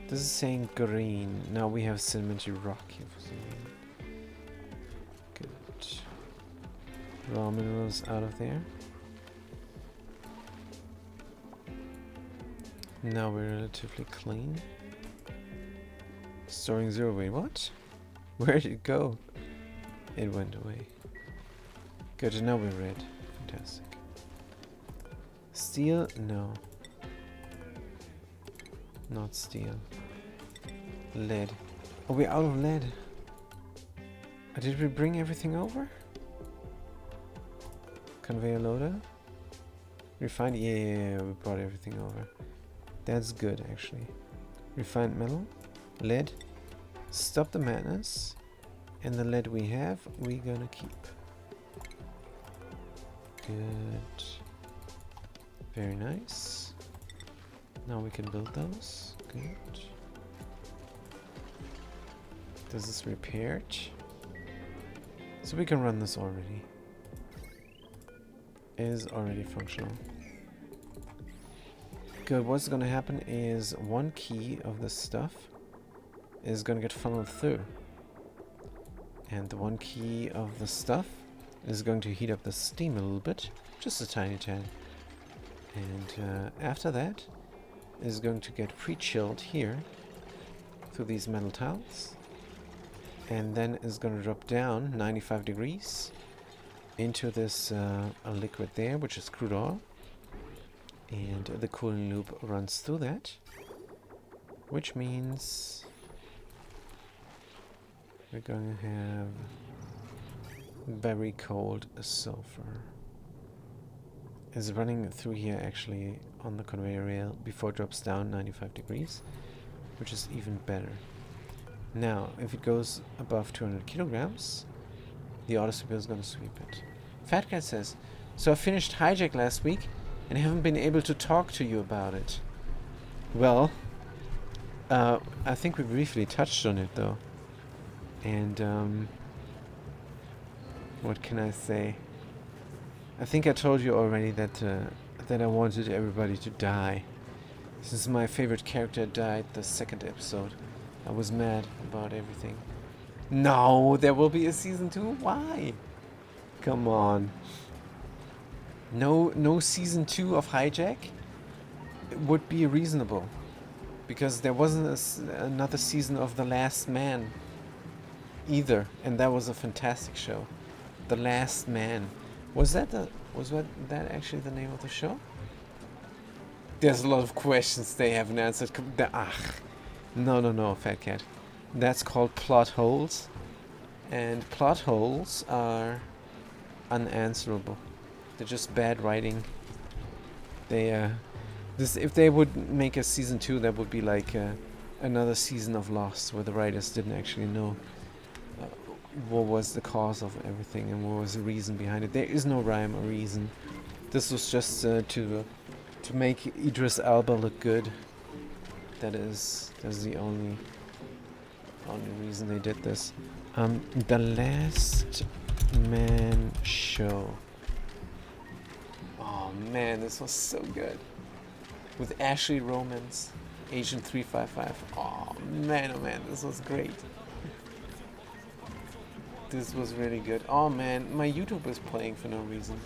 This is saying green. Now we have sedimentary rock here for some reason. Good. Raw minerals out of there. Now we're relatively clean. Storing 0. Wait, what? Where did it go? It went away. Good, now we're red. Fantastic. Steel? No. Not steel. Lead. Oh, we're out of lead. Did we bring everything over? Conveyor loader? Refined? Yeah, we brought everything over. That's good, actually. Refined metal? Lead? Stop the madness. And the lead we have, we're gonna keep. Good. Very nice. Now we can build those. Good. This is repaired. So we can run this already. It is already functional. Good. What's gonna happen is one key of this stuff is gonna get funneled through. And the one key of the stuff is going to heat up the steam a little bit. Just a tiny tad. And after that is going to get pre-chilled here through these metal tiles. And then is going to drop down 95 degrees into this a liquid there, which is crude oil. And the cooling loop runs through that. Which means we're going to have very cold sulfur. Is running through here actually on the conveyor rail before it drops down 95 degrees, which is even better. Now, if it goes above 200 kilograms, the auto sweeper is going to sweep it. Fat Cat says, so I finished Hijack last week and haven't been able to talk to you about it. Well, I think we briefly touched on it though. And what can I say? I think I told you already that that I wanted everybody to die. Since my favorite character died the second episode, I was mad about everything. No, there will be a season 2? Why? Come on. No season 2 of Hijack? It would be reasonable. Because there wasn't another season of The Last Man either, and that was a fantastic show. The Last Man. Was that that actually the name of the show? There's a lot of questions they haven't answered. No, Fat Cat. That's called plot holes, and plot holes are unanswerable. They're just bad writing. They if they would make a season 2, that would be like another season of Lost, where the writers didn't actually know what was the cause of everything and what was the reason behind it. There is no rhyme or reason. This was just to make Idris Elba look good. That's the only reason they did this. The Last Man show. Oh man, this was so good. With Ashley Romans, Agent 355. Oh man, this was great. This was really good. Oh man, my YouTube is playing for no reason.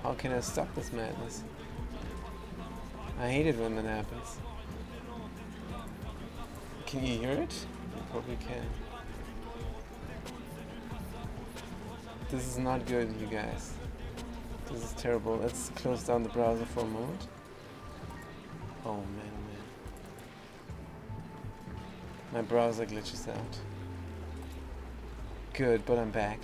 How can I stop this madness? I hate it when that happens. Can you hear it? You probably can. This is not good, you guys. This is terrible. Let's close down the browser for a moment. Oh man. My browser glitches out. Good, but I'm back.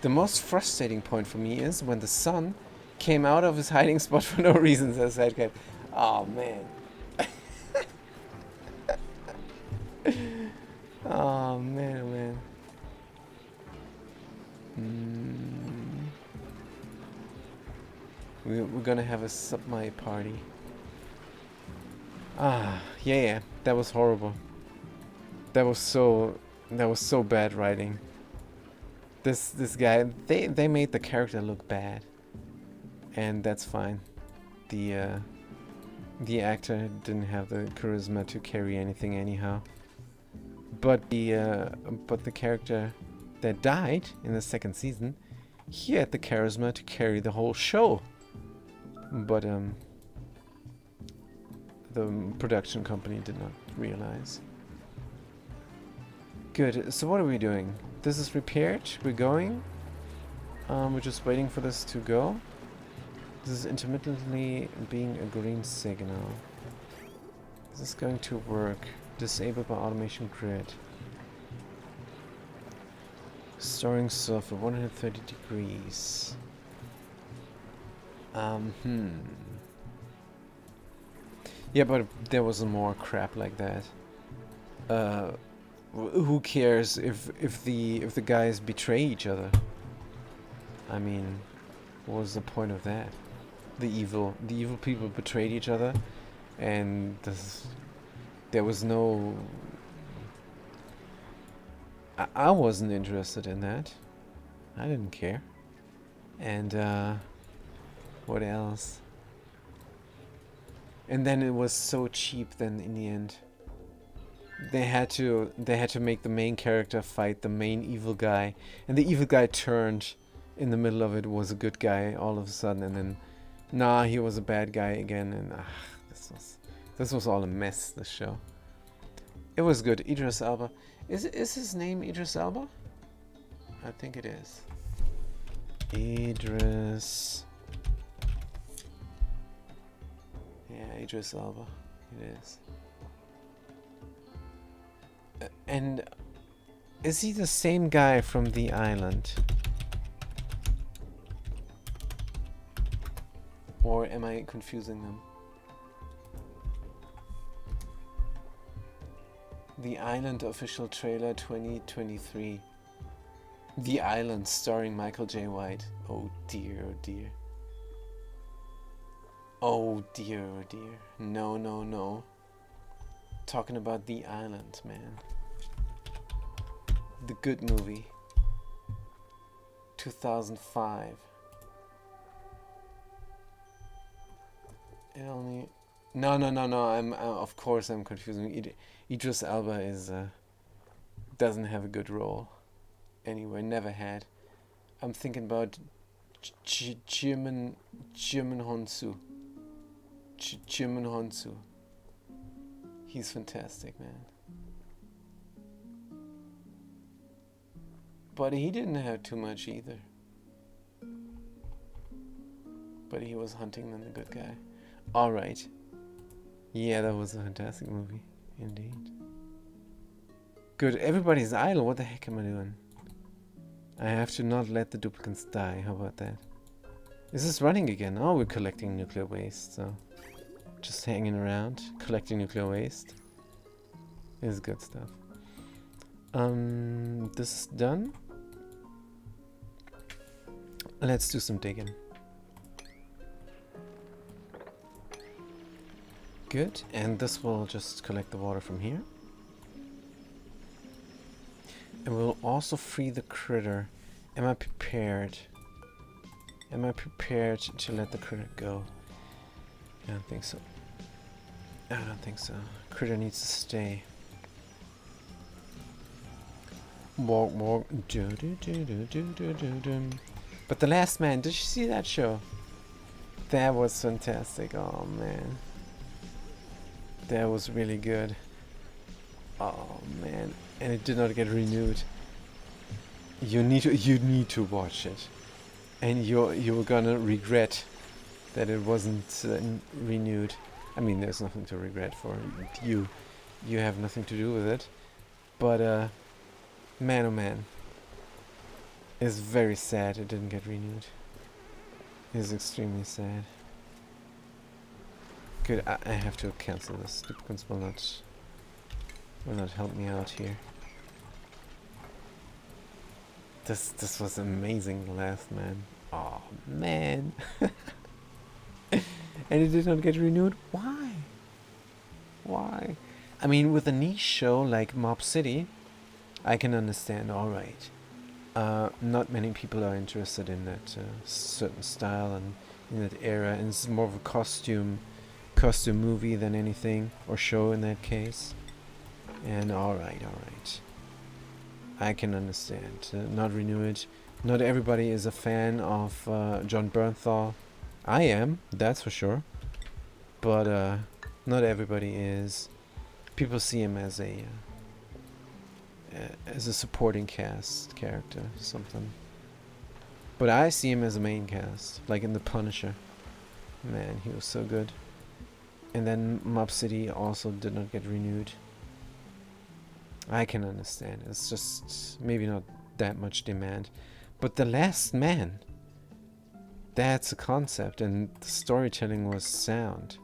The most frustrating point for me is when the sun came out of his hiding spot for no reason, says Sidecat. Oh man. Oh man. We're gonna have a submai party. Yeah, that was horrible. That was so bad writing. This guy, they made the character look bad, and that's fine. The actor didn't have the charisma to carry anything anyhow. But the character that died in the second season, he had the charisma to carry the whole show. But the production company did not realize. Good. So what are we doing? This is repaired. We're going. We're just waiting for this to go. This is intermittently being a green signal. Is this going to work? Disabled by automation grid. Storing sulfur 130 degrees. Yeah, but there was more crap like that. Who cares if the guys betray each other? I mean, what was the point of that? The evil people betrayed each other, and there was no. I wasn't interested in that. I didn't care. And what else? And then it was so cheap. Then in the end, they had to make the main character fight the main evil guy, and the evil guy turned in the middle of it, was a good guy all of a sudden, and then nah, he was a bad guy again, and this was all a mess. This show. It was good. Idris Elba. Is his name Idris Elba? I think it is. Idris. Yeah, Idris Elba. It is. And is he the same guy from The Island? Or am I confusing them? The Island official trailer 2023. The Island starring Michael J. White. Oh dear, oh dear. Oh dear, oh dear. No, no, no. Talking about The Island, man. The good movie. 2005. It only... No. I'm of course I'm confusing. Idris Elba is doesn't have a good role. Anyway, never had. I'm thinking about Jimon Honsu. Jimon Honsu. He's fantastic, man. But he didn't have too much either. But he was hunting than the good guy. Alright. Yeah, that was a fantastic movie. Indeed. Good. Everybody's idle. What the heck am I doing? I have to not let the duplicants die. How about that? Is this running again? Oh, we're collecting nuclear waste, so... Just hanging around, collecting nuclear waste. Is good stuff. This is done. Let's do some digging. Good, and this will just collect the water from here. And we'll also free the critter. Am I prepared? Am I prepared to let the critter go? I don't think so. I don't think so. Critter needs to stay. Walk, walk. But The Last Man, did you see that show? That was fantastic. Oh man. That was really good. Oh man. And it did not get renewed. You need to watch it. And you're gonna regret that it wasn't renewed. I mean, there's nothing to regret for you. You have nothing to do with it. But man oh man. It's very sad it didn't get renewed. It's extremely sad. Good, I have to cancel this. Duplicants will not help me out here. This was amazing, The Last Man. Oh man. And it did not get renewed? Why? Why? I mean, with a niche show like Mob City, I can understand, alright. Not many people are interested in that certain style and in that era, and it's more of a costume movie than anything, or show in that case. And alright. I can understand. Not renew it. Not everybody is a fan of John Bernthal. I am, that's for sure. But not everybody is. People see him as a supporting cast character, something. But I see him as a main cast, like in The Punisher. Man, he was so good. And then Mob City also did not get renewed. I can understand. It's just maybe not that much demand. But The Last Man, that's a concept, and the storytelling was sound.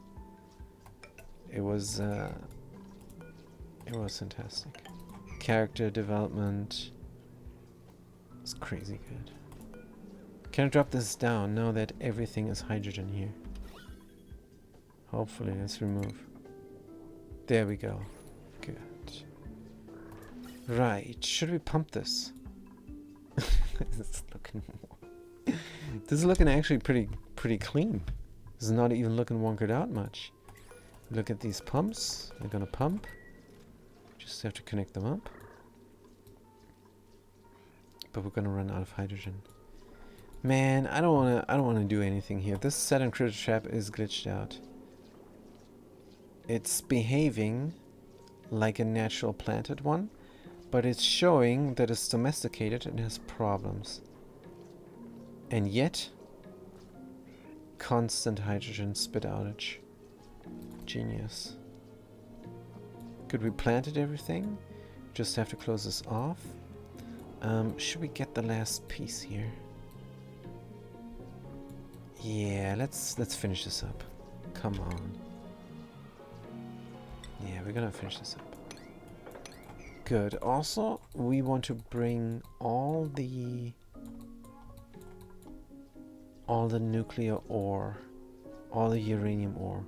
It was fantastic. Character development was crazy good. Can I drop this down now that everything is hydrogen here? Hopefully, let's remove. There we go. Good. Right, should we pump this? This is looking actually pretty clean. This is not even looking wonkered out much. Look at these pumps. They're gonna pump. Just have to connect them up. But we're gonna run out of hydrogen. Man, I don't wanna do anything here. This Saturn critter trap is glitched out. It's behaving like a natural planted one, but it's showing that it's domesticated and has problems. And yet, constant hydrogen spit outage. Genius. Could we planted everything? Just have to close this off. Should we get the last piece here? Yeah, let's finish this up. Come on. Yeah, we're gonna finish this up. Good. Also, we want to bring all the nuclear ore, all the uranium ore,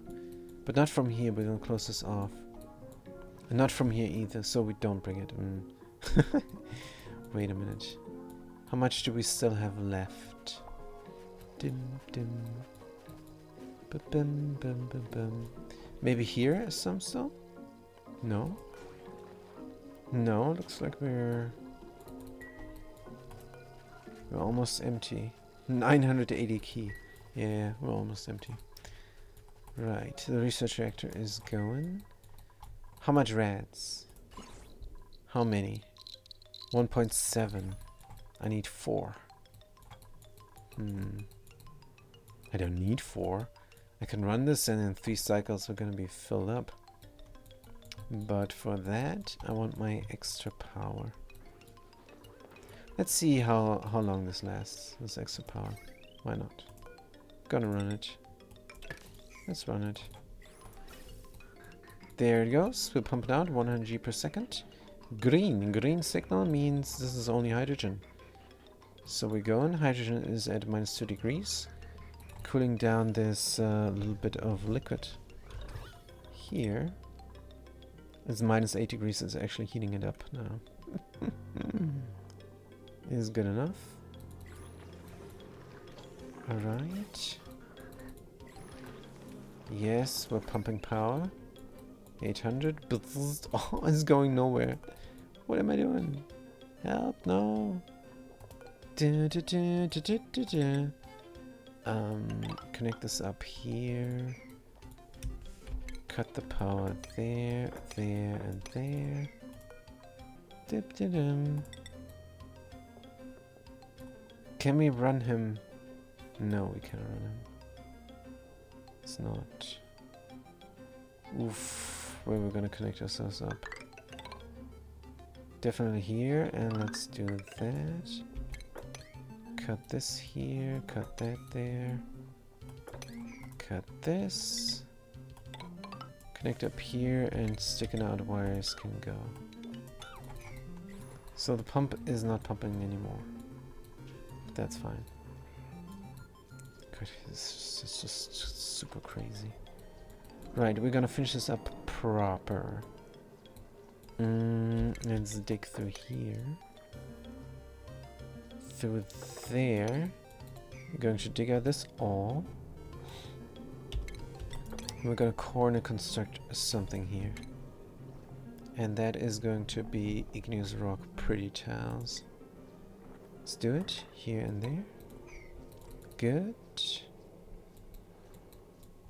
but not from here. We're gonna close this off, and not from here either, so we don't bring it. Wait a minute. How much do we still have left? Dim dim. Bum bum bum bum. Maybe here is some still? No. No, looks like we're almost empty. 980 key. Yeah, we're almost empty. Right, the research reactor is going. How much rads? How many? 1.7. I need 4. I don't need 4. I can run this and in 3 cycles we're gonna be filled up. But for that, I want my extra power. Let's see how long this lasts, this extra power. Why not? Gonna run it. Let's run it. There it goes. We'll pump it out 100 G per second. Green signal means this is only hydrogen. So we're going. Hydrogen is at -2 degrees. Cooling down this little bit of liquid. Here. It's -8 degrees. It's actually heating it up now. Is good enough. Alright. Yes, we're pumping power. 800. Oh, it's going nowhere. What am I doing? Help, no. Connect this up here. Cut the power there, there, and there. Dip-de-dum. Can we run him? No, we can't run him. It's not. Oof, where we're gonna connect ourselves up. Definitely here, and let's do that. Cut this here, cut that there. Cut this. Connect up here, and sticking out wires can go. So the pump is not pumping anymore. That's fine. God, it's just super crazy. Right, we're gonna finish this up proper. Let's dig through here. Through there. We're going to dig out this ore. We're going to corner construct something here. And that is going to be igneous rock pretty tiles. Let's do it here and there. Good.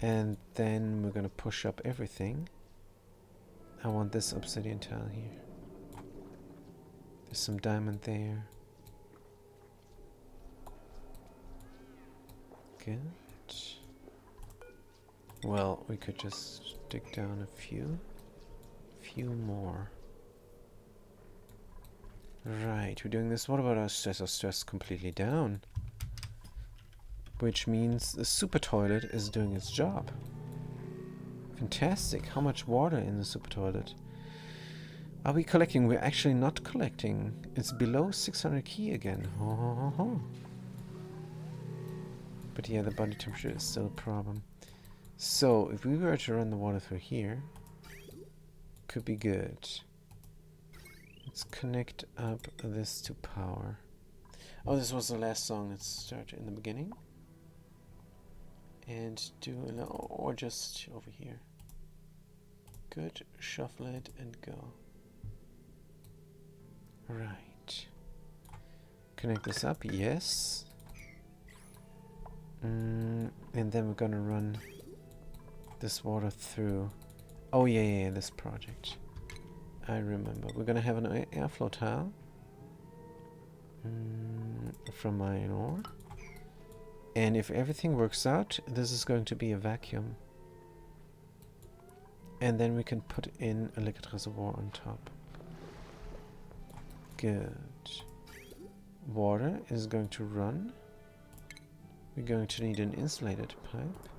And then we're going to push up everything. I want this obsidian tile here. There's some diamond there. Good. Well, we could just dig down a few more. Right, we're doing this. What about our stress? Our stress completely down. Which means the super toilet is doing its job. Fantastic. How much water in the super toilet? Are we collecting? We're actually not collecting. It's below 600 key again. Ho, ho, ho, ho. But yeah, the body temperature is still a problem. So, if we were to run the water through here, could be good. Let's connect up this to power. Oh, this was the last song. Let's start in the beginning. And do a little, or just over here. Good. Shuffle it and go. Right. Connect this up. Yes. And then we're gonna run this water through. Oh yeah, this project. I remember. We're gonna have an airflow tile from iron ore. And if everything works out, this is going to be a vacuum. And then we can put in a liquid reservoir on top. Good. Water is going to run. We're going to need an insulated pipe.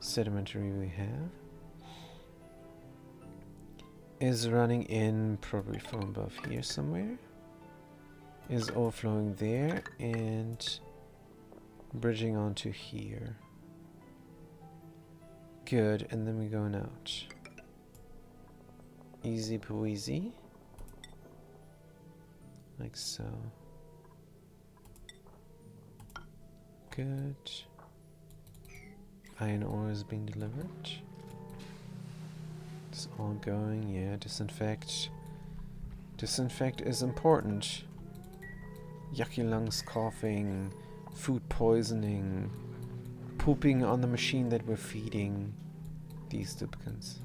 Sedimentary we have. Is running in probably from above here somewhere. Is overflowing there and bridging onto here. Good, and then we're going out. Easy peasy. Like so. Good. Iron ore is being delivered. It's all going, yeah, disinfect. Disinfect is important. Yucky lungs, coughing, food poisoning, pooping on the machine that we're feeding these duplicants.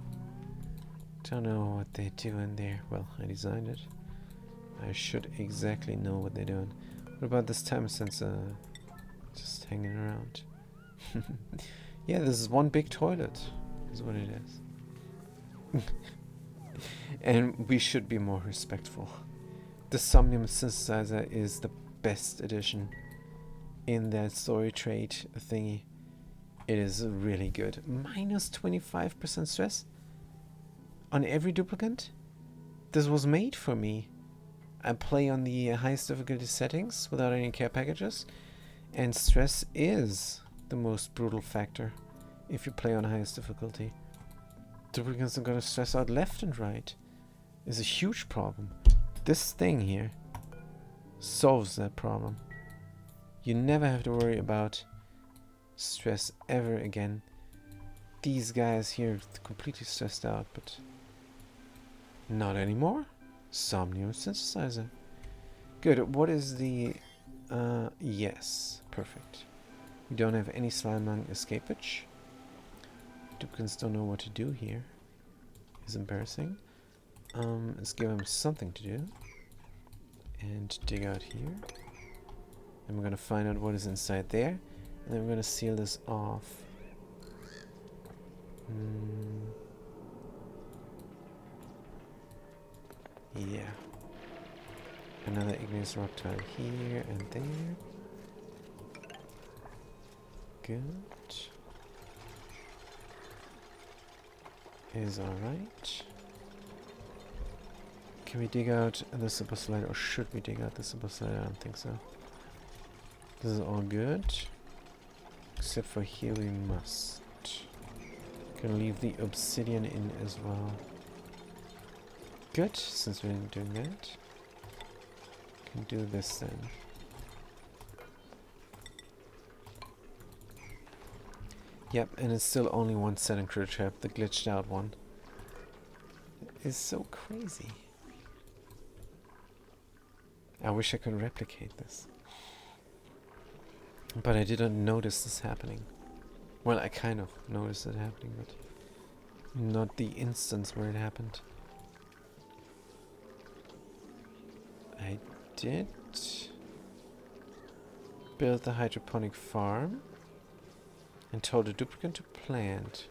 Don't know what they do in there. Well, I designed it. I should exactly know what they're doing. What about this time sensor? Just hanging around. Yeah, this is one big toilet, is what it is. And we should be more respectful. The Somnium synthesizer is the best addition in that story trait thingy. It is really good. Minus 25% stress on every duplicant. This was made for me. I play on the highest difficulty settings without any care packages, and stress is the most brutal factor if you play on highest difficulty. Duplicants are gonna stress out left and right. Is a huge problem. This thing here solves that problem. You never have to worry about stress ever again. These guys here are completely stressed out, but not anymore. Somnium synthesizer. Good. What is the... yes. Perfect. We don't have any slime lung escapage. Duplicants don't know what to do here. It's embarrassing. Let's give them something to do. And dig out here. And we're gonna find out what is inside there. And then we're gonna seal this off. Yeah. Another igneous rock tile here and there. Good. Is alright. Can we dig out the super slider, or should we dig out the super slider? I don't think so. This is all good. Except for here we must. Gonna leave the obsidian in as well. Good, since we're doing that. Can do this then. Yep, and it's still only one set in Critter Trap, the glitched out one. It's so crazy. I wish I could replicate this. But I didn't notice this happening. Well, I kind of noticed it happening, but not the instance where it happened. I did build the hydroponic farm and told the duplicate to plant.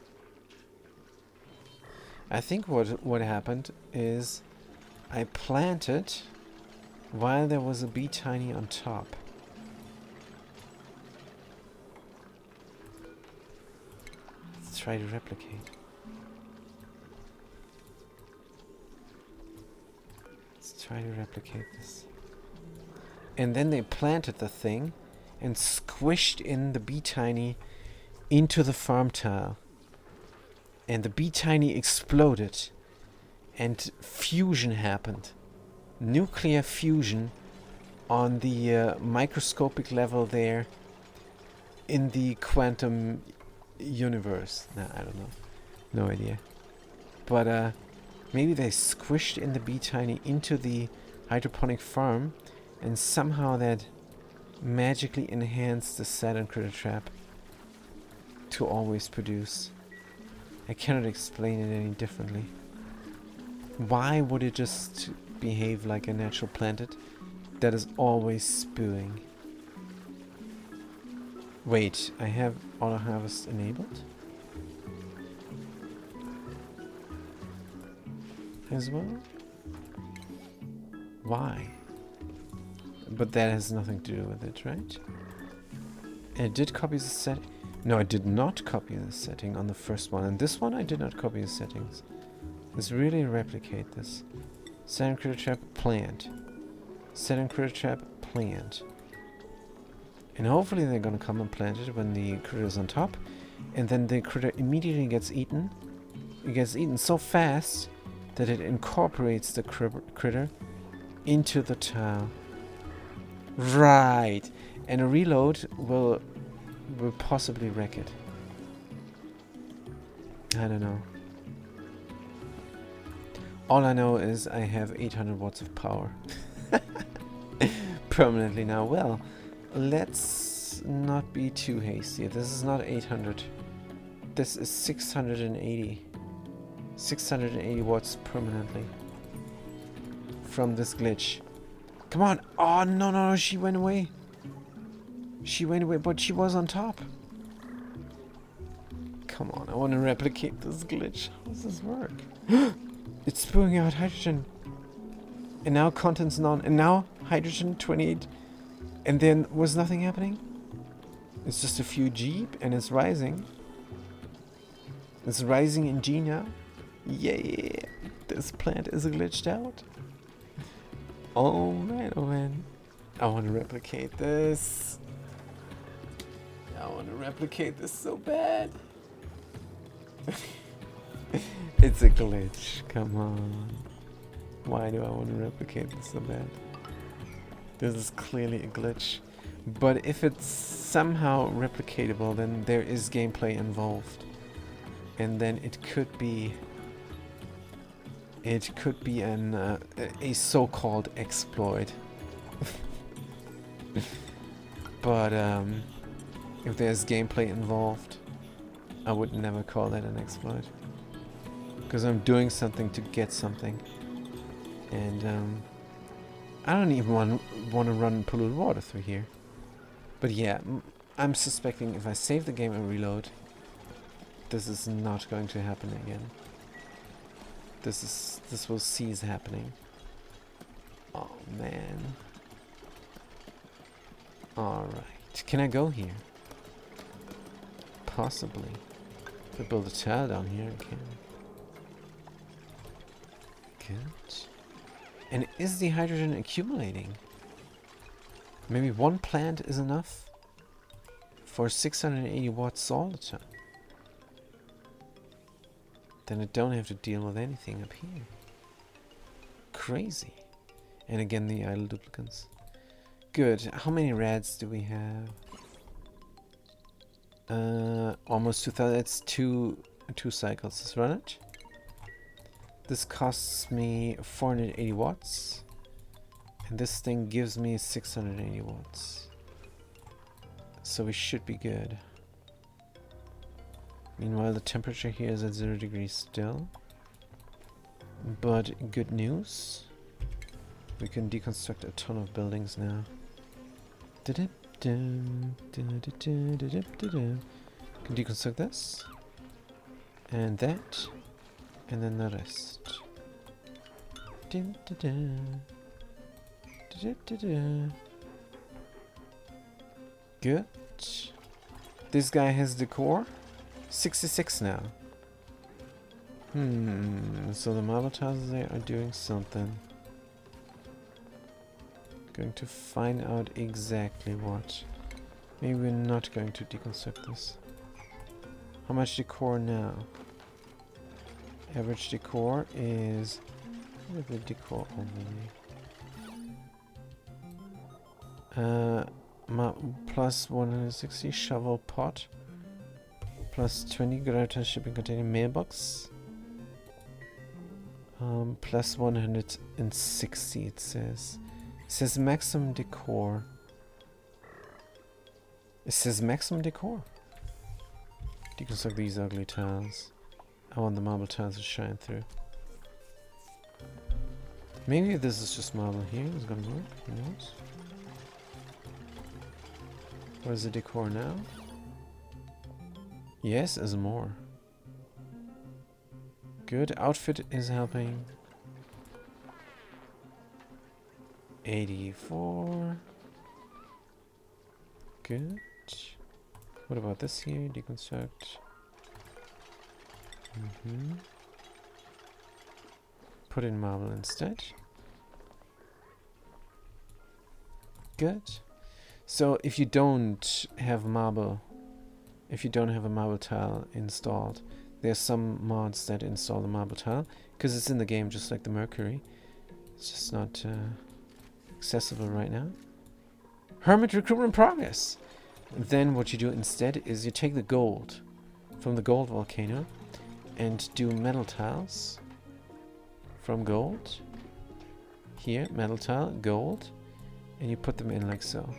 I think what happened is I planted while there was a bee tiny on top. Let's try to replicate. Let's try to replicate this. And then they planted the thing and squished in the bee tiny into the farm tile. And the bee tiny exploded. And fusion happened. Nuclear fusion on the microscopic level there in the quantum universe. Nah, I don't know. No idea. But maybe they squished in the bee tiny into the hydroponic farm, and somehow that magically enhanced the Saturn Critter Trap to always produce. I cannot explain it any differently. Why would it just behave like a natural planet that is always spewing? Wait, I have auto harvest enabled as well? Why? But that has nothing to do with it, right? And it did copy the set. No, I did not copy the setting on the first one, and this one I did not copy the settings. Let's really replicate this. Saturn Critter Trap plant. Saturn Critter Trap plant. And hopefully they're gonna come and plant it when the critter is on top, and then the critter immediately gets eaten. It gets eaten so fast that it incorporates the critter into the tile. Right. And a reload will possibly wreck it. I don't know. All I know is I have 800 watts of power. Permanently now. Well, let's not be too hasty. This is not 800. This is 680. 680 watts permanently. From this glitch. Come on. Oh, no, no, she went away. She went away, but she was on top. Come on, I want to replicate this glitch. How does this work? It's spewing out hydrogen. And now contents none. And now hydrogen 28. And then was nothing happening? It's just a few G and it's rising. It's rising in G now. Yeah, this plant is glitched out. Oh man, I want to replicate this. I want to replicate this so bad. It's a glitch, come on. Why do I want to replicate this so bad? This is clearly a glitch. But if it's somehow replicatable, then there is gameplay involved. And then it could be... It could be a so-called exploit. But if there's gameplay involved, I would never call that an exploit. Because I'm doing something to get something. And I don't even want to run polluted water through here. But yeah, I'm suspecting if I save the game and reload, this is not going to happen again. This will cease happening. Oh man. Alright. Can I go here? Possibly. If I build a tile down here, I can. Good. And is the hydrogen accumulating? Maybe one plant is enough for 680 watts all the time. Then I don't have to deal with anything up here. crazy. And again, the idle duplicants. Good. How many reds do we have? Almost 2,000. That's two cycles. Let's run it. This costs me 480 watts. And this thing gives me 680 watts. So we should be good. Meanwhile, the temperature here is at 0 degrees still. But good news. We can deconstruct a ton of buildings now. Can deconstruct this. And that. And then the rest. Good. This guy has decor. 66 now. So the marble tiles there are doing something. Going to find out exactly what. Maybe we're not going to deconstruct this. How much decor now? Average decor is... What is the decor overlay? Plus 160 shovel pot. Plus 20 gravitas shipping container mailbox. Plus 160 it says. It says maximum decor. It says maximum decor. Deconstruct these ugly tiles. I want the marble tiles to shine through. Maybe this is just marble here. It's gonna work. Who knows? Where's the decor now? Yes, there's more. Good. Outfit is helping. 84. Good. What about this here? Deconstruct. Put in marble instead. Good. So if you don't have marble, if you don't have a marble tile installed, there's some mods that install the marble tile because it's in the game just like the Mercury. It's just not accessible right now. Hermit recruitment progress. Then what you do instead is you take the gold from the gold volcano and do metal tiles from gold. Here, metal tile, gold, and you put them in like so.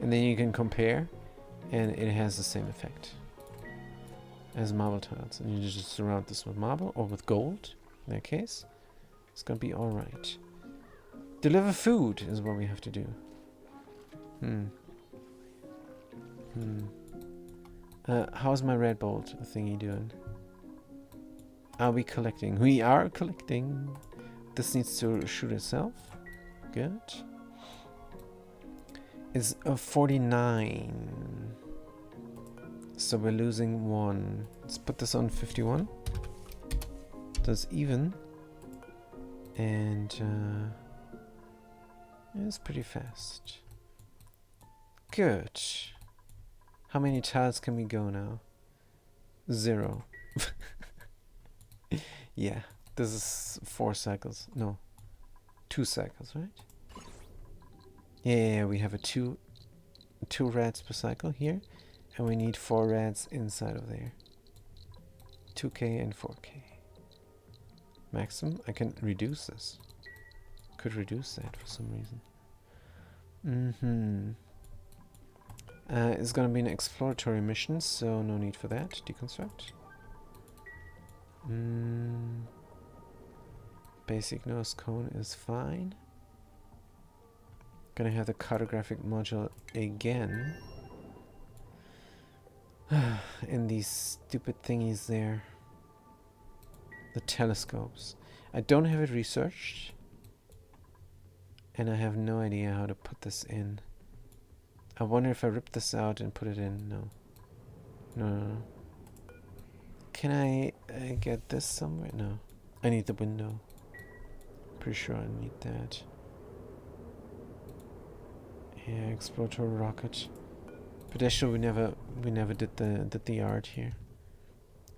And then you can compare, and it has the same effect as marble tiles. And you just surround this with marble or with gold. In that case, it's gonna be all right. Deliver food is what we have to do. How's my red bolt thingy doing? Are we collecting? We are collecting. This needs to shoot itself. Good. It's a 49. So we're losing 1. Let's put this on 51. Does even. And it's pretty fast. Good. How many tiles can we go now? 0. Yeah, this is 4 cycles. No, 2 cycles, right? Yeah, we have a 2 reds per cycle here, and we need 4 reds inside of there. 2k and 4k. Maximum. I can reduce this. Could reduce that for some reason. It's gonna be an exploratory mission, so no need for that. Deconstruct. Basic nose cone is fine. Gonna have the cartographic module again. And these stupid thingies there. The telescopes. I don't have it researched. And I have no idea how to put this in. I wonder if I rip this out and put it in. No. No. Can I get this somewhere? No. I need the window. Pretty sure I need that. Yeah, exploratory rocket. Pedestrian, we never did the art here.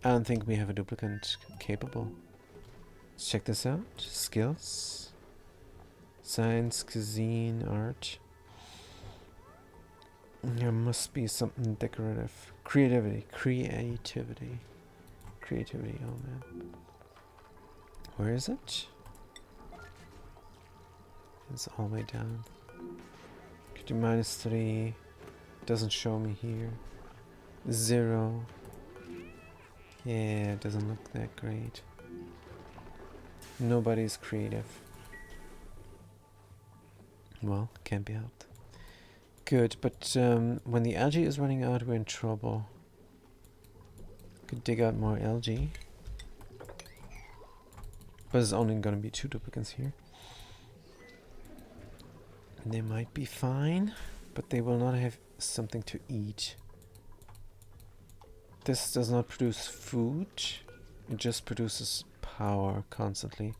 I don't think we have a duplicant capable. Let's check this out. Skills. Science, cuisine, art. There must be something decorative. Creativity. Creativity. Creativity, oh man. Where is it? It's all the way down. Could do -3. Doesn't show me here. 0. Yeah, it doesn't look that great. Nobody's creative. Well, can't be helped. Good, but when the algae is running out, we're in trouble. Could dig out more algae. But there's only going to be 2 duplicates here. And they might be fine, but they will not have something to eat. This does not produce food. It just produces power constantly.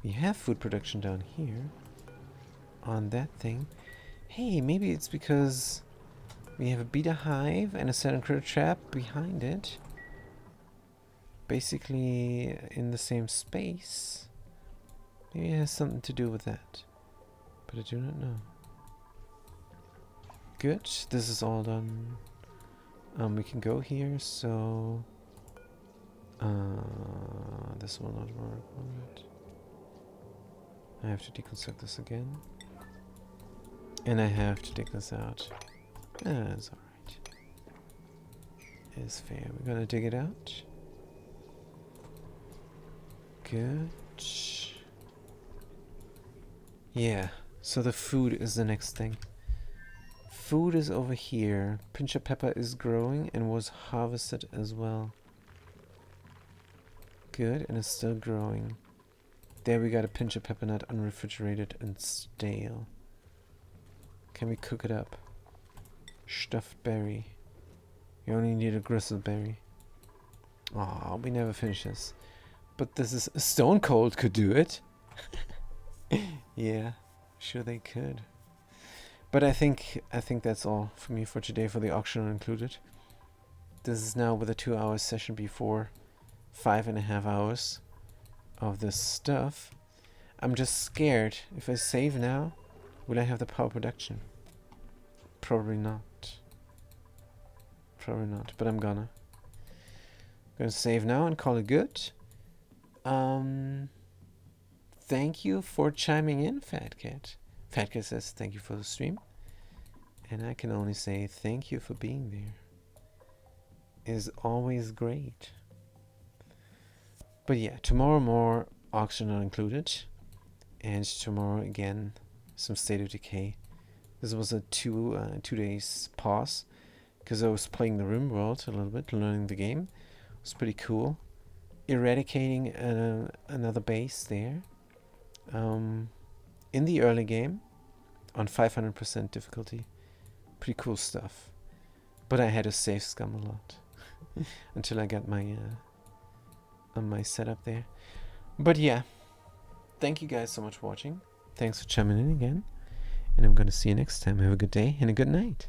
We have food production down here. On that thing. Hey, maybe it's because we have a beta hive and a Saturn critter trap behind it. Basically in the same space. Maybe it has something to do with that. But I do not know. Good, this is all done. We can go here, so this will not work, will it? I have to deconstruct this again. And I have to dig this out. That's alright. It's fair. We're gonna dig it out. Good. Yeah, so the food is the next thing. Food is over here. Pinch of pepper is growing and was harvested as well. Good, and it's still growing. There we got a pinch of pepper nut, unrefrigerated and stale. Can we cook it up? Stuffed berry. You only need a gristleberry. Aw, we never finish this. But this is Stone Cold could do it. Yeah, sure they could. But I think that's all for me for today for the auction included. This is now with a 2-hour session before 5.5 hours of this stuff. I'm just scared. If I save now, will I have the power production? Probably not. Probably not, but I'm gonna save now and call it good. Thank you for chiming in, Fat Cat. Fat Cat says thank you for the stream. And I can only say thank you for being there. It is always great. But yeah, tomorrow more auction not included. And tomorrow again, some State of Decay. This was a 2 days pause. Because I was playing the Rim World a little bit, learning the game. It was pretty cool. Eradicating another base there. In the early game. On 500% difficulty. Pretty cool stuff. But I had to save scum a lot. Until I got my my setup there. But yeah. Thank you guys so much for watching. Thanks for chiming in again. And I'm gonna see you next time. Have a good day and a good night.